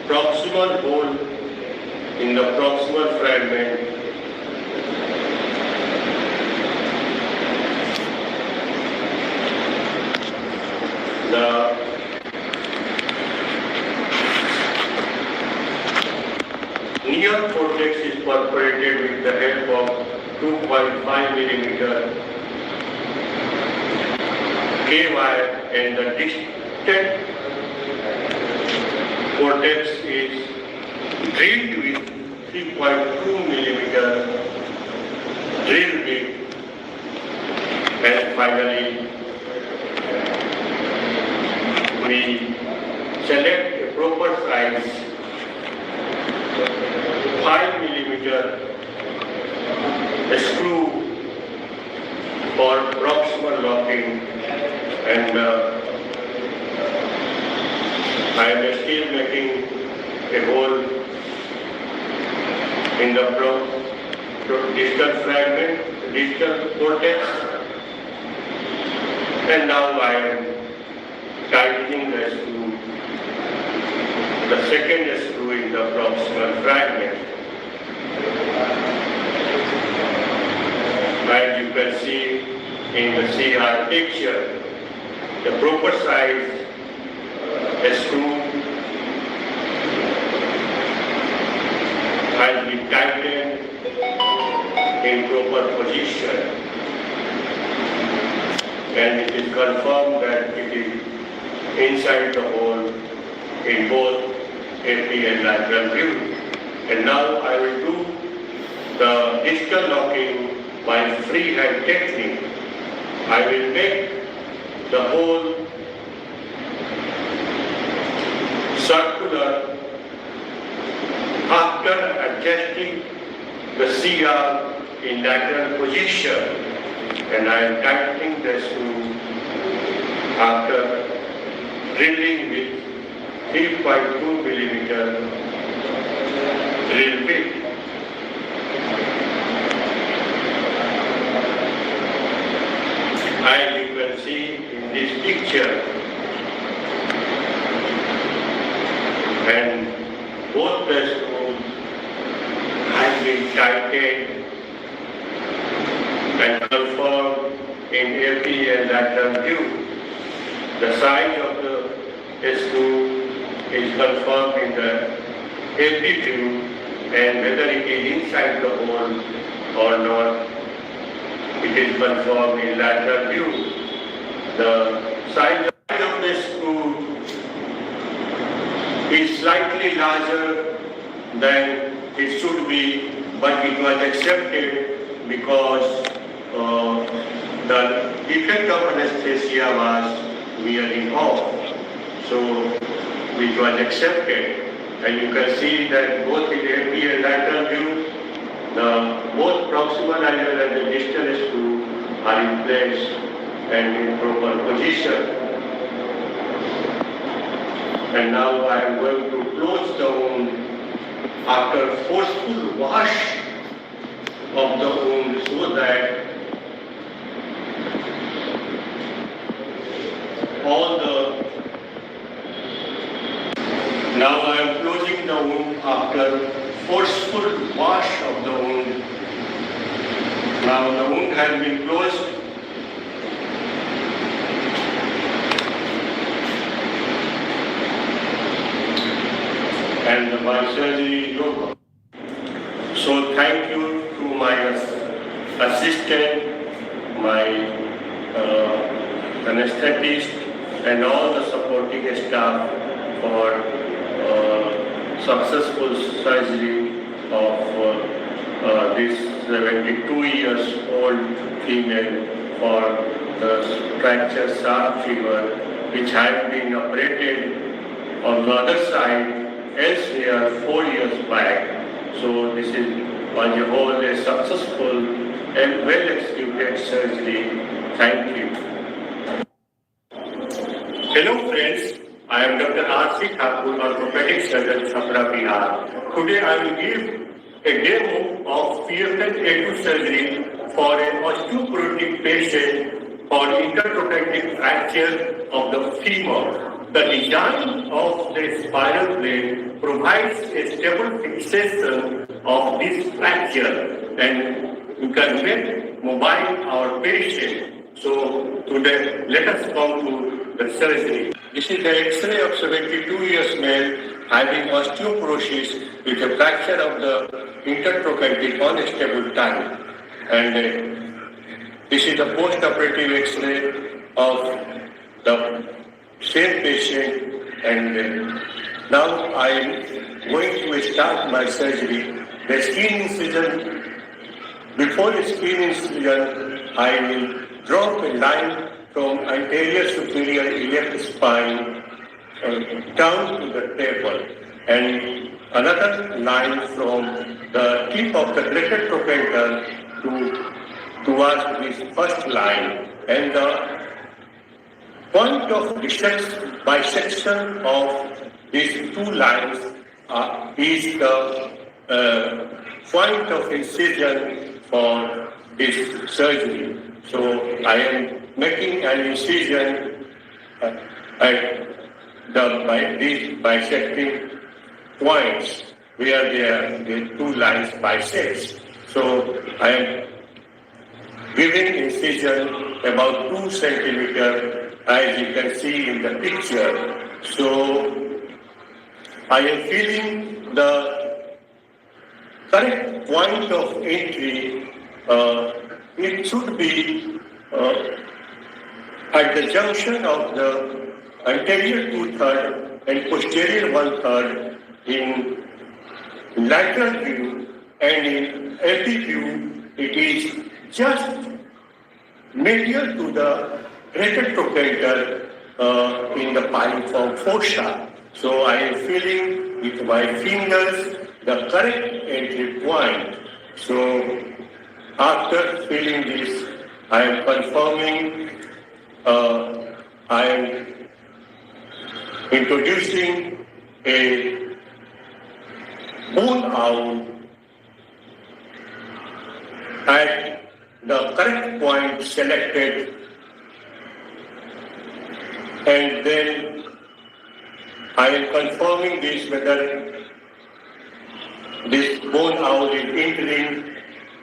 Speaker 1: proximal hole in the proximal fragment the near cortex is perforated with the help of 2.5 millimeter K wire, and the distant cortex is drilled with 3.2 millimeter drill bit, and finally we select a proper size 5 millimeter screw for proximal locking, and I am still making a hole in the distal fragment, distal cortex, and now I am tightening the screw, the second screw in the proximal fragment. As you can see in the CR picture, the proper size screw has been tightened in proper position, and it is confirmed that it is inside the hole in both AP and lateral view. And now I will do the distal locking by freehand technique. I will make the hole circular after adjusting the CR in lateral position, and I am tightening the screw after drilling with 3.2 millimeter drill bit. As you can see in this picture, and both the screws have been tightened and confirmed in AP and lateral view. The size of the screw is confirmed in the AP view, and whether it is inside the hole or not, it is confirmed in lateral view. The size of the screw is slightly larger than it should be, but it was accepted because the effect of anesthesia was wearing off. So it was accepted, and you can see that both in AP and lateral view, both proximal as well as the distal screw are in place and in proper position. And now I am going to close the wound after forceful wash of the wound so that now I am closing the wound after forceful wash of the wound. Now the wound has been closed. And my surgery is over. So thank you to my assistant, my anesthetist, and all the supporting staff for successful surgery of this 72 years old female for the fracture sharp fever, which had been operated on the other side elsewhere 4 years back. So this is on the whole a successful and well-executed surgery. Thank you. Hello friends, I am Dr. R.C. Thakur, orthopedic surgeon, Chhapra, Bihar. Today I will give a demo of PFN A2 surgery for an osteoporotic patient for intertrochanteric fracture of the femur. The design of the spiral blade provides a stable fixation of this fracture, and you can make mobile our patient. So today, let us come to the surgery. This is the X-ray of 72 years male having osteoporosis with a fracture of the intertrochanteric unstable tongue. And this is the post-operative X-ray of the same patient, and now I am going to start my surgery, the skin incision, before the skin incision, I will drop a line from anterior superior iliac spine down to the table, and another line from the tip of the greater trochanter towards this first line, and the point of bisection of these two lines is the point of incision for this surgery. So I am making an incision at these bisecting points where the two lines bisect. So I am giving incision about 2 centimeters, as you can see in the picture. So I am feeling the correct point of entry. It should be at the junction of the anterior 2/3 and posterior 1/3 in lateral view, and in epi view it is just medial to the greater trochanter in the piriform fossa. So I am feeling with my fingers the correct entry point. So after feeling this, I am confirming, I am introducing a bone owl at the correct point selected, and then I am confirming this whether this bone owl is entering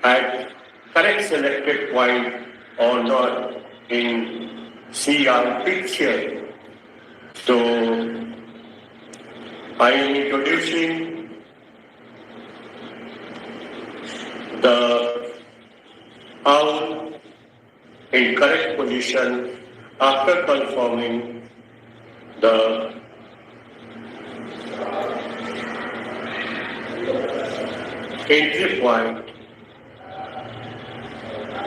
Speaker 1: at correct selected point or not in CR picture. So I am introducing the owl in correct position after confirming the entry point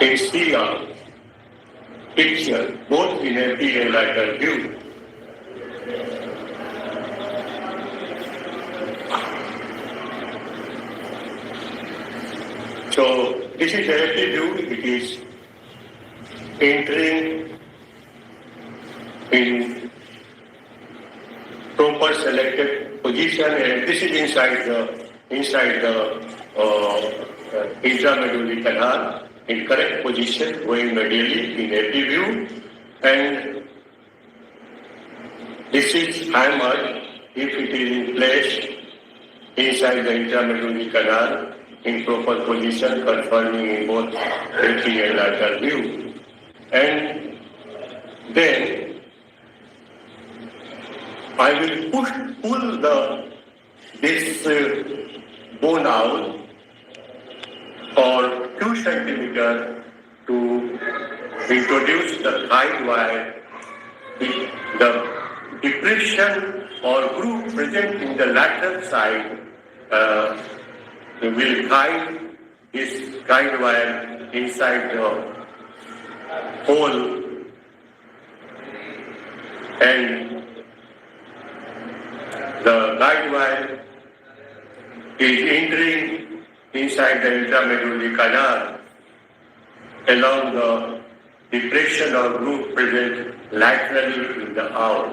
Speaker 1: in CR picture, both in epi and lateral view. So this is the epi view. It is entering in proper selected position, and this is inside the intramedullary canal in correct position, going medially in epi view, and this is hammered if it is in place inside the intramedullary canal in proper position, confirming in both epi and lateral view. And then I will pull this bone out for 2 centimeters to introduce the guide wire. The depression or groove present in the lateral side will guide this guide wire inside the hole, and the guide wire is entering inside the intramedullary canal along the depression or groove present laterally in the owl.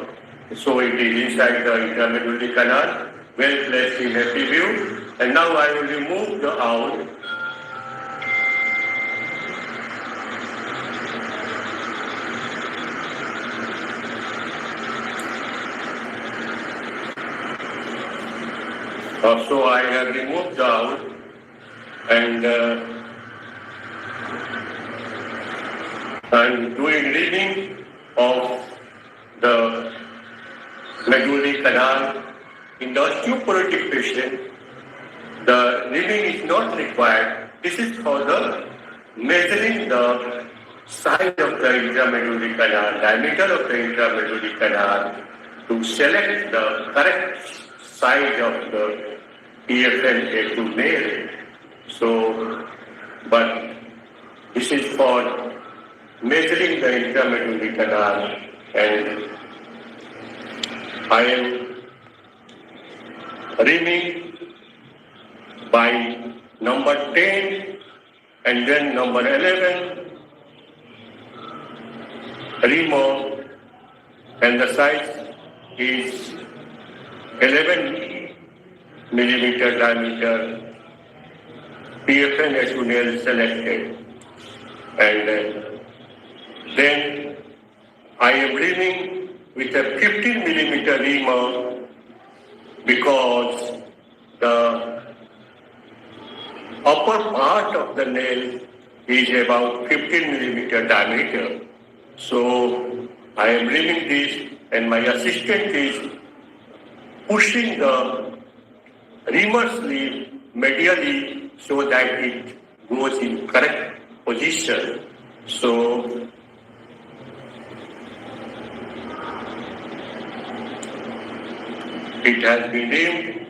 Speaker 1: So it is inside the intramedullary canal, well placed in epi view. And now I will remove the owl. So I have removed the owl, and I'm doing reading of the medullary canal. In the osteoporotic patient, the reading is not required. This is for the measuring the size of the intramedullary canal, diameter of the intramedullary canal, to select the correct size of the PFN A2 nail. So, but this is for measuring the intramedullary canal, and I am reaming by number 10 and then number 11 ream, and the size is 11 millimeter diameter PFN A2 nail selected, and then I am reaming with a 15 millimeter reamer because the upper part of the nail is about 15 millimeter diameter. So I am reaming this, and my assistant is pushing the reamer sleeve medially so that it goes in correct position. So it has been reamed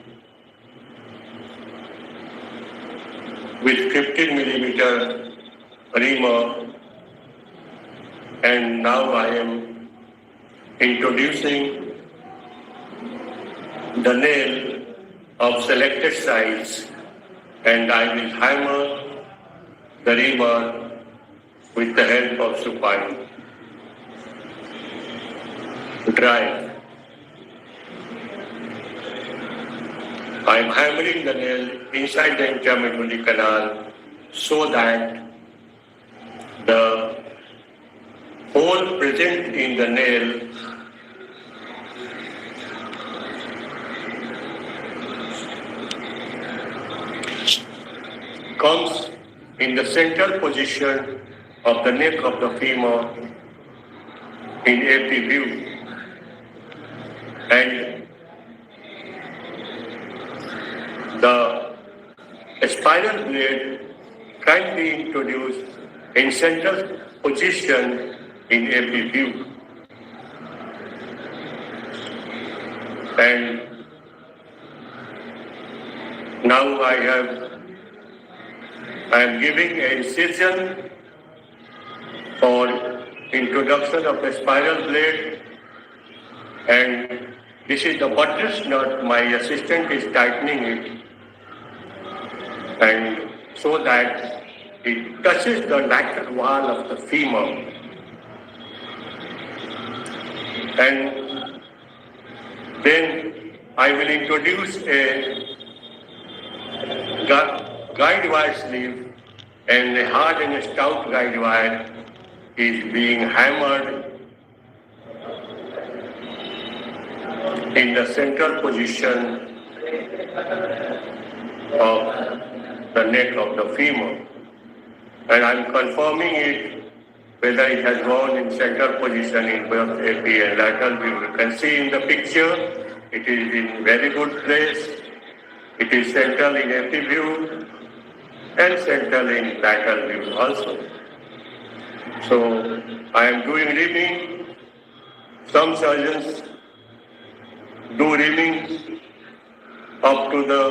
Speaker 1: with 15 millimeter reamer, and now I am introducing the nail of selected size, and I will hammer the reamer with the help of supine drive. I am hammering the nail inside the intramedullary canal so that the hole present in the nail comes in the central position of the neck of the femur in AP view, and the spiral blade can be introduced in central position in AP view. And now I am giving a incision for introduction of the spiral blade, and this is the buttress nut. My assistant is tightening it, and so that it touches the lateral wall of the femur. And then I will introduce a guide wire sleeve, and a hard and stout guide wire is being hammered in the central position of the neck of the femur. And I'm confirming it whether it has gone in central position in both AP and lateral view. You can see in the picture, it is in very good place. It is central in AP view and central in lateral view also. So I am doing reaming. Some surgeons do reaming up to the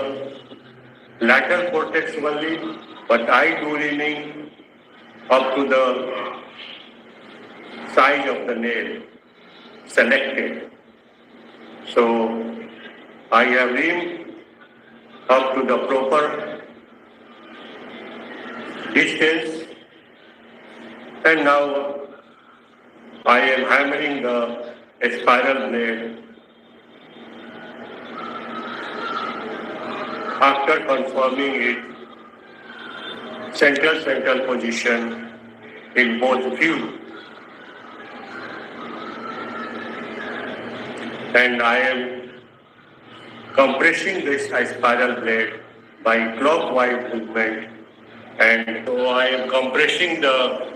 Speaker 1: lateral cortex only, but I do reaming up to the size of the nail selected. So I have reamed up to the proper distance, and now I am hammering the spiral blade after confirming it central position in both view. And I am compressing this spiral blade by clockwise movement, and so I am compressing the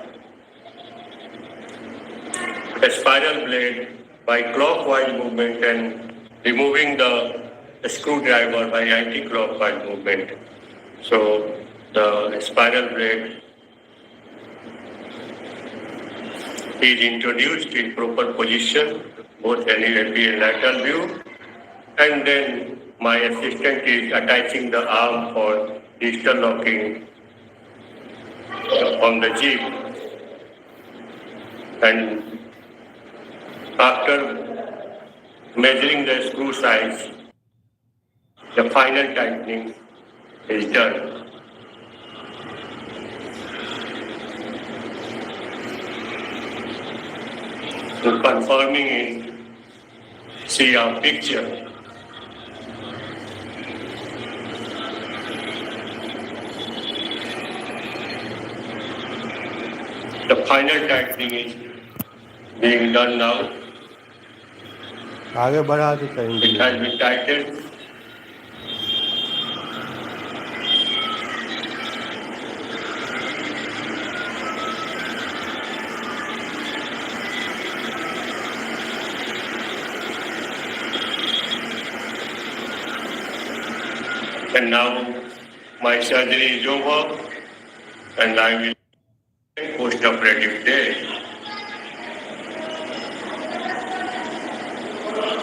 Speaker 1: spiral blade by clockwise movement and removing the screwdriver by anti-clockwise movement. So the spiral blade is introduced in proper position, both AP and lateral view, and then my assistant is attaching the arm for digital locking on the jeep. And after measuring the screw size, the final tightening is done. To confirming it, see our picture. The final tightening is being done now.
Speaker 3: आगे बढ़ा तो
Speaker 1: It
Speaker 3: कहीं
Speaker 1: has been tightened. And now my surgery is over and I will post-operative day.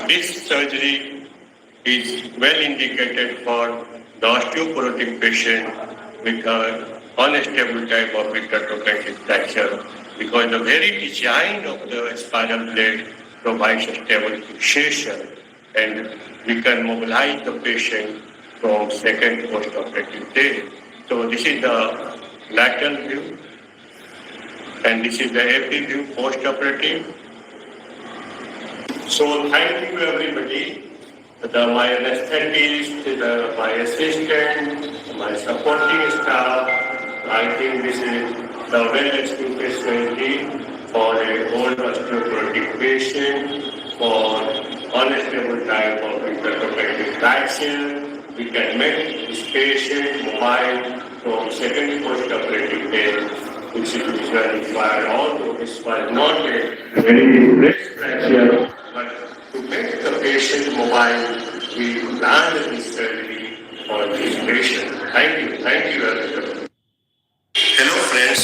Speaker 1: This surgery is well indicated for the osteoporotic patient with an unstable type of intertrochanteric fracture because the very design of the spinal blade provides a stable fixation and we can mobilize the patient from second post-operative day. So this is the lateral view and this is the AP view post-operative. So thank you everybody. My anesthetists, my assistant, my supporting staff. I think this is the well-executed surgery for a old osteoporotic patient for unstable type of intertrochanteric fracture. We can make this patient mobile from second post-operative day, which is usually required. Although this was not a very great fracture, but to make the patient mobile, we planned this surgery for this patient. Thank you everybody.
Speaker 8: Hello friends,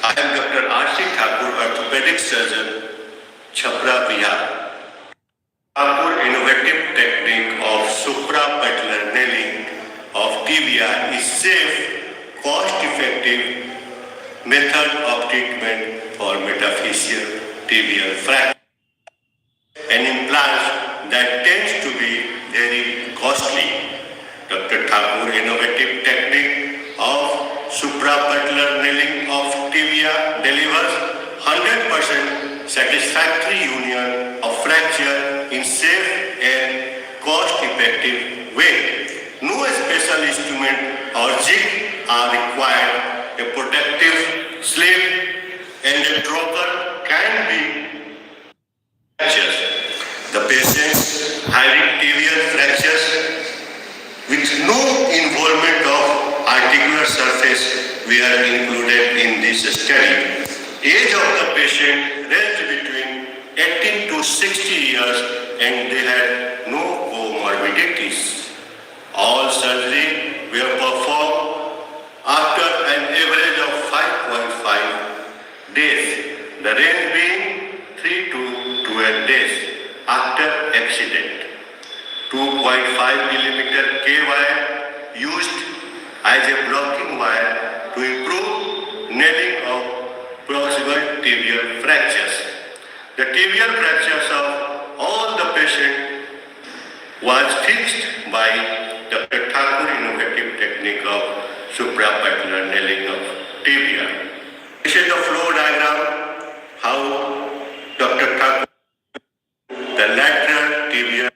Speaker 8: I am Dr. RCT Ortho, orthopedic surgeon, Chhapra, Bihar. Our innovative technique of suprapatellar nailing of tibia is safe, cost-effective method of treatment for metaphyseal tibial fracture. An implant that tends to be very costly. Dr. Thakur innovative technique of suprapatellar nailing of tibia delivers 100% satisfactory union of fracture in safe and cost-effective way. No special instrument or jig are required. A protective slip and a trocar can be fractures. The patients having tibial fractures with no involvement of articular surface were included in this study. Age of the patient ranged between 18 to 60 years and they had no comorbidities. All surgery were performed after an average of 5.5 days, the range being 3 to 12 days after accident. 2.5 millimeter K wire used as a blocking wire to improve nailing of proximal tibial fractures. The tibial fractures of all the patient was fixed by Dr. Thakur innovative technique of suprapatellar nailing of tibia. This is the flow diagram how Dr. Thakur the lateral tibia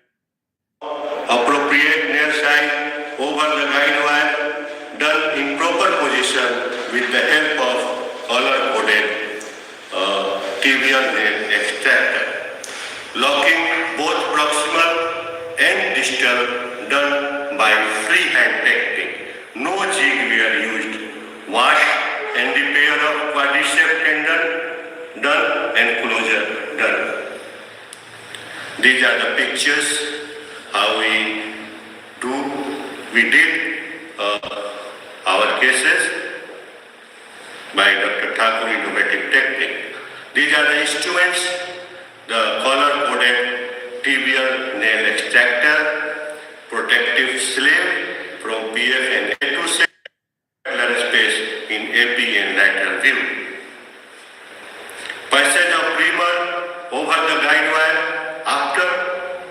Speaker 8: appropriate nail side over the guide wire done in proper position with the help of color-coded tibial nail extractor. Locking both proximal and distal done by freehand technique. No jig were used. Wash and repair of quadriceps tendon done and closure done. These are the pictures how we did our cases by Dr. Thakur innovative technique. These are the instruments, the color-coded tibial nail extractor, protective sleeve from PFNA to cellular space in AP and lateral view. Passage of primer over the guide wire after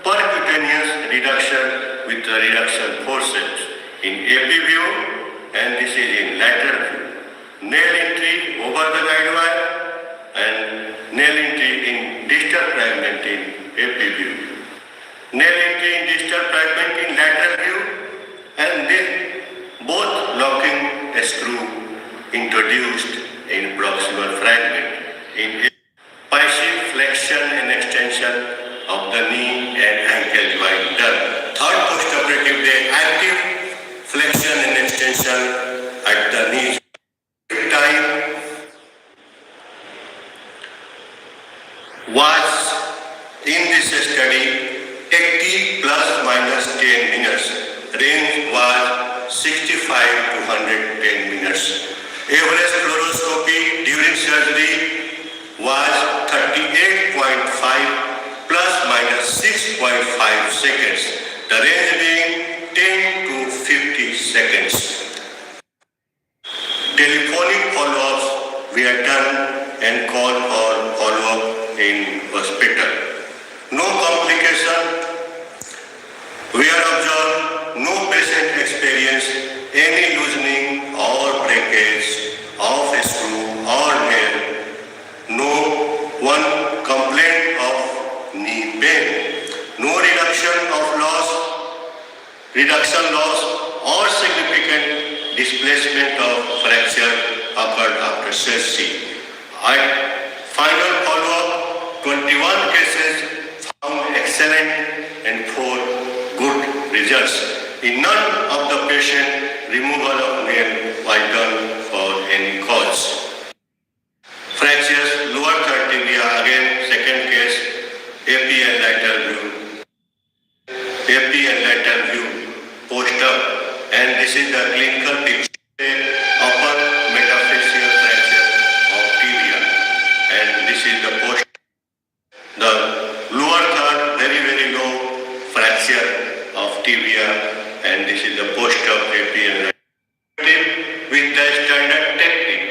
Speaker 8: percutaneous reduction with the reduction forceps in AP view, and this is in lateral view. Nail entry over the guide wire and nail entry in distal fragment in AP view. Nail entry in distal fragment in lateral view, and then both locking screw introduced in proximal fragment in passive flexion and extension of the knee and ankle joint done. Third postoperative day, active flexion and extension at the knee. Time was in this study 80 plus minus 10 minutes. Range was 65 to 110 minutes. Average fluoroscopy during surgery was 38.5 plus minus 6.5 seconds. The range being 10 to 50 seconds. Telephonic follow-ups we are done and call for follow-up in hospital. No complication. We are observed no patient experience any loosening or breakage of a screw or nail. No one complaint of knee pain. No reduction loss or significant displacement of fracture occurred after surgery. At final follow-up, 21 cases found excellent and 4 good results. In none of the patient, removal of nail was done for any cause. Fractures, lower third tibia, again second case, AP and lateral view. AP and lateral view, post-up, and this is the clinical picture, upper metaphyseal fracture of tibia, and this is the post. The lower third, very low fracture of tibia, and this is the post-up AP and lateral with the standard technique.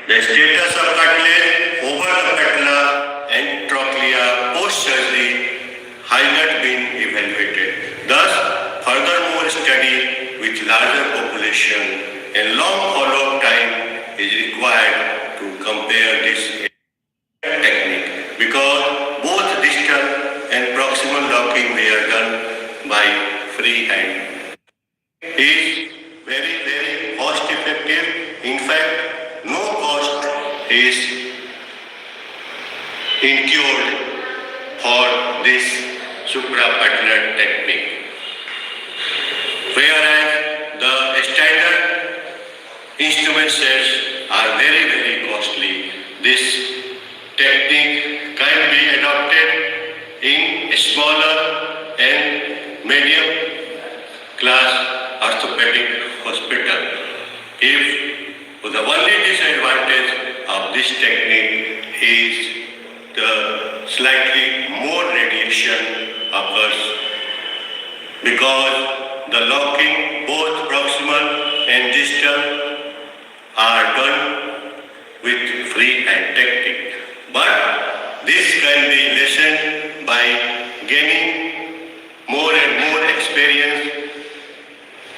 Speaker 8: The status of cartilage over the patella and trochlea post-surgery has not been evaluated. Thus, furthermore study with larger population and long follow-up time is required to compare this technique, because both distal and proximal locking were done by free hand. It is very cost effective. In fact, no cost is incurred for this suprapatellar technique. Whereas the standard instrument sets are very costly. This technique can be adopted in smaller and medium class orthopedic hospital. If the only disadvantage of this technique is the slightly more radiation occurs, because the locking, both proximal and distal, are done with free hand technique. But this can be lessened by gaining more and more experience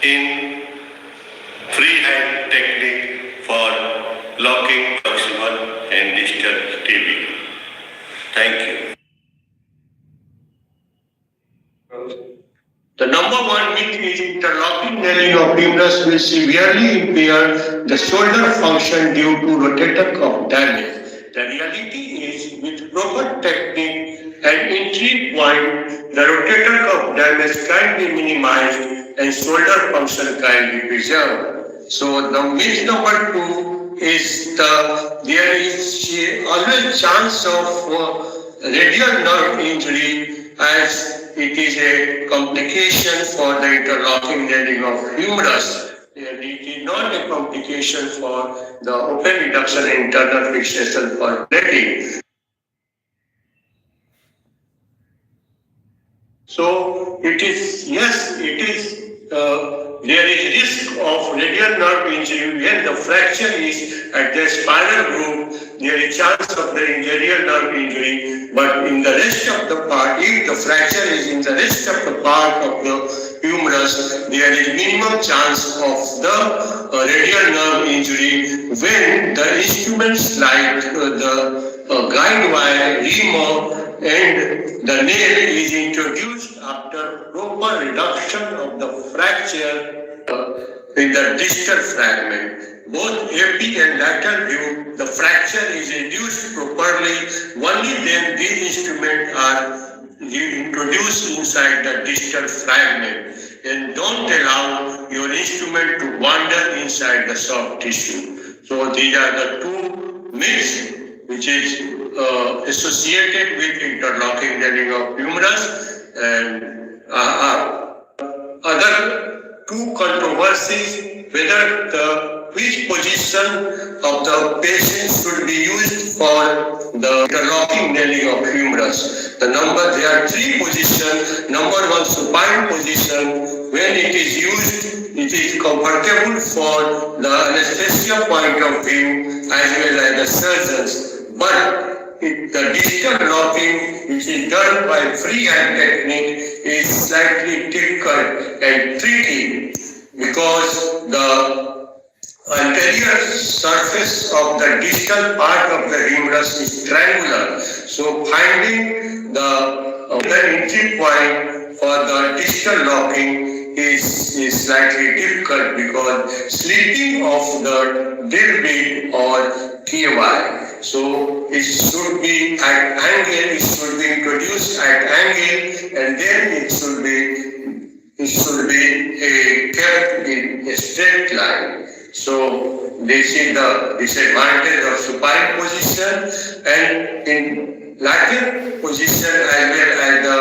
Speaker 8: in free hand technique for locking proximal and distal tibia. Thank you. The number one myth is interlocking nailing of humerus will severely impair the shoulder function due to rotator cuff damage. The reality is, with proper technique and entry point, the rotator cuff damage can be minimized and shoulder function can be preserved. So the myth number 2 is there is always chance of radial nerve injury, as it is a complication for the interlocking nailing of humerus. And it is not a complication for the open reduction and internal fixation for bleeding.
Speaker 1: So it is, yes, it is, there is risk of radial nerve injury when the fracture is at the spinal group, there is chance of the radial nerve injury, but in the rest of the part, if the fracture is in the rest of the part of the humerus, there is minimum chance of the radial nerve injury when the instruments like the guide wire, remote, and the nail is introduced after proper reduction of the fracture in the distal fragment. Both epi and lateral view, the fracture is reduced properly. Only then these instruments are introduced inside the distal fragment. And don't allow your instrument to wander inside the soft tissue. So these are the two myths which is associated with interlocking knelling of humerus, and other two controversies whether which position of the patient should be used for the interlocking knelling of humerus. There are three positions. Number one, supine position. When it is used, it is comfortable for the anesthesia point of view as well as the surgeons. But the distal locking, which is done by freehand technique, is slightly difficult and tricky because the anterior surface of the distal part of the humerus is triangular. So finding the entry point for the distal locking is slightly difficult because slitting of the drill bit or TY. So it should be at angle, it should be introduced at angle, and then it should be kept in a straight line. So this is the disadvantage of supine position, and in lateral position as well as the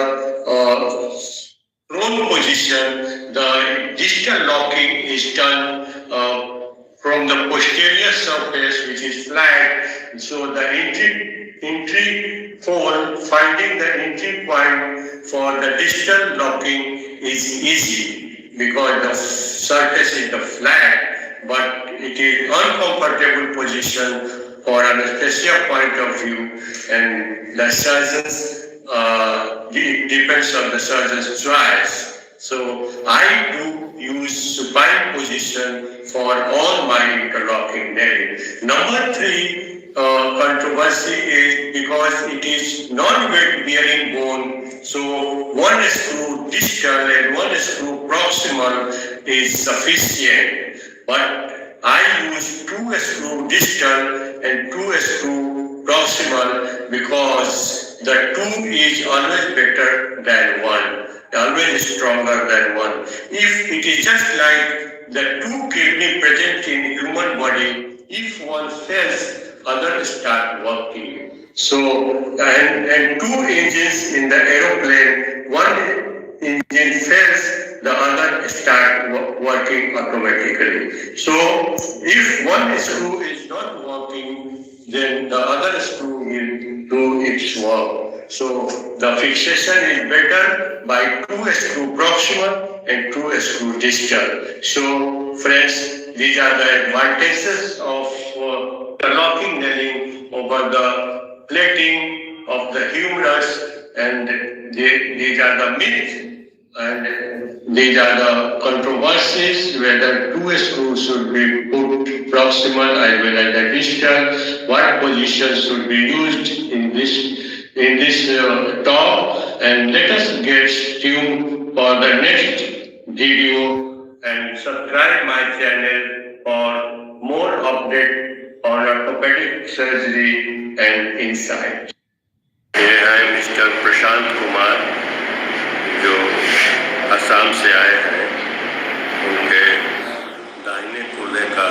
Speaker 1: prone position, the distal locking is done from the posterior surface, which is flat. So the entry fold, finding the entry point for the distal locking is easy because the surface is the flat, but it is uncomfortable position for anesthesia point of view, and the surgeons, it depends on the surgeon's choice. So I do use supine position for all my interlocking knelling. Number three controversy is because it is non-weight bearing bone. So one screw distal and one screw proximal is sufficient. But I use 2 screw distal and 2 screw proximal because the 2 is always better than 1. Always stronger than 1. If it is just like the 2 kidney present in human body, if one fails, others start working. So, and 2 engines in the aeroplane, one engine fails, the other start working automatically. So, if one screw is not working, then the other screw will do its work. So the fixation is better by 2 screw proximal and 2 screw distal. So friends, these are the advantages of interlocking knelling over the plating of the humerus, and these are the myths, and these are the controversies whether 2 screws should be put proximal as well as the distal, what position should be used in this talk, and let us get tuned for the next video and subscribe my channel for more update on orthopedic surgery and insight.
Speaker 8: ये है mister Prashant Kumar जो असम से आए हैं। उनके दाहिने कूल्हे का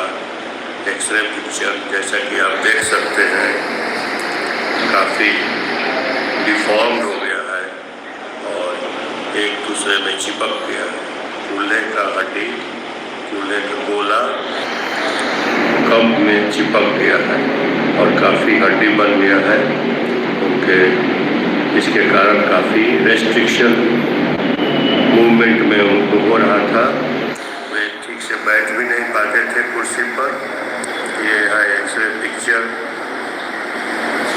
Speaker 8: एक्सरे पिक्चर जैसा कि आप देख सकते हैं काफ़ी डिफॉर्म्ड हो गया है और एक दूसरे में चिपक गया है। कूल्हे का हड्डी, कूल्हे का गोला कम में चिपक गया है और काफ़ी हड्डी बन गया है। उनके इसके कारण काफ़ी रेस्ट्रिक्शन मूवमेंट में उनको हो रहा था, वे ठीक से बैठ भी नहीं पाते थे कुर्सी पर। ये है एक्सरे पिक्चर,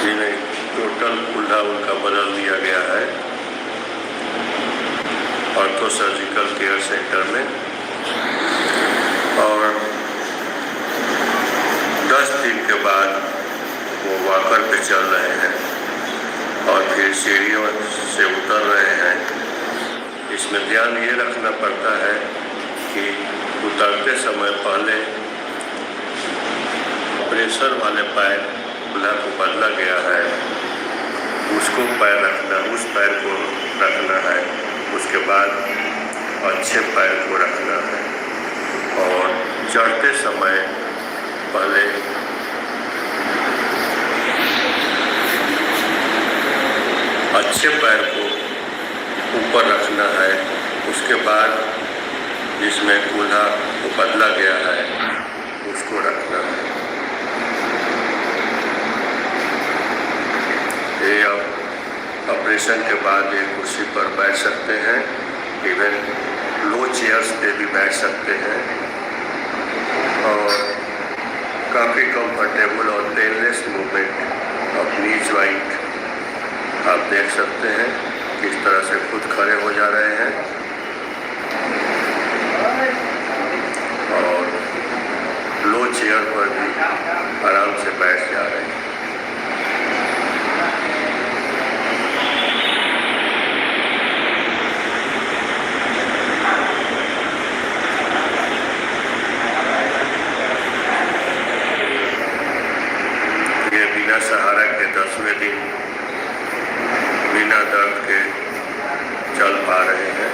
Speaker 8: जिन्हें टोटल कुल्हा उनका बदल दिया गया है ऑर्थो सर्जिकल केयर सेंटर में। और 10 दिन के बाद वो वॉकर पे चल रहे हैं और फिर सीढ़ियों से उतर रहे हैं। इसमें ध्यान ये रखना पड़ता है कि उतरते समय पहले प्रेशर वाले पैर खुला को बदला गया है, उसको पैर रखना, उस पैर को रखना है। उसके बाद अच्छे पैर को रखना है और चढ़ते समय पहले अच्छे पैर को ऊपर रखना है। उसके बाद जिसमें कूल्हा को बदला गया है उसको रखना है। ये अब ऑपरेशन के बाद ये कुर्सी पर बैठ सकते हैं, इवन लो चेयर्स पे भी बैठ सकते हैं और काफ़ी कंफर्टेबल और painless movement of knee joint आप देख सकते हैं किस तरह से खुद खड़े हो जा रहे हैं और लो चेयर पर भी आराम से बैठ जा रहे हैं। ये बिना सहारा के 10वें दिन बिना दर्द के चल पा रहे हैं।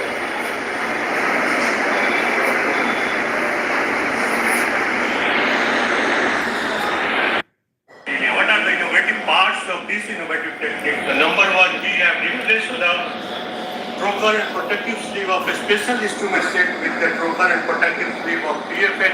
Speaker 1: What are the innovative parts of this innovative technique? The number one, we have replaced the trocar and protective sleeve of a special instrument set with the trocar and protective sleeve of PFN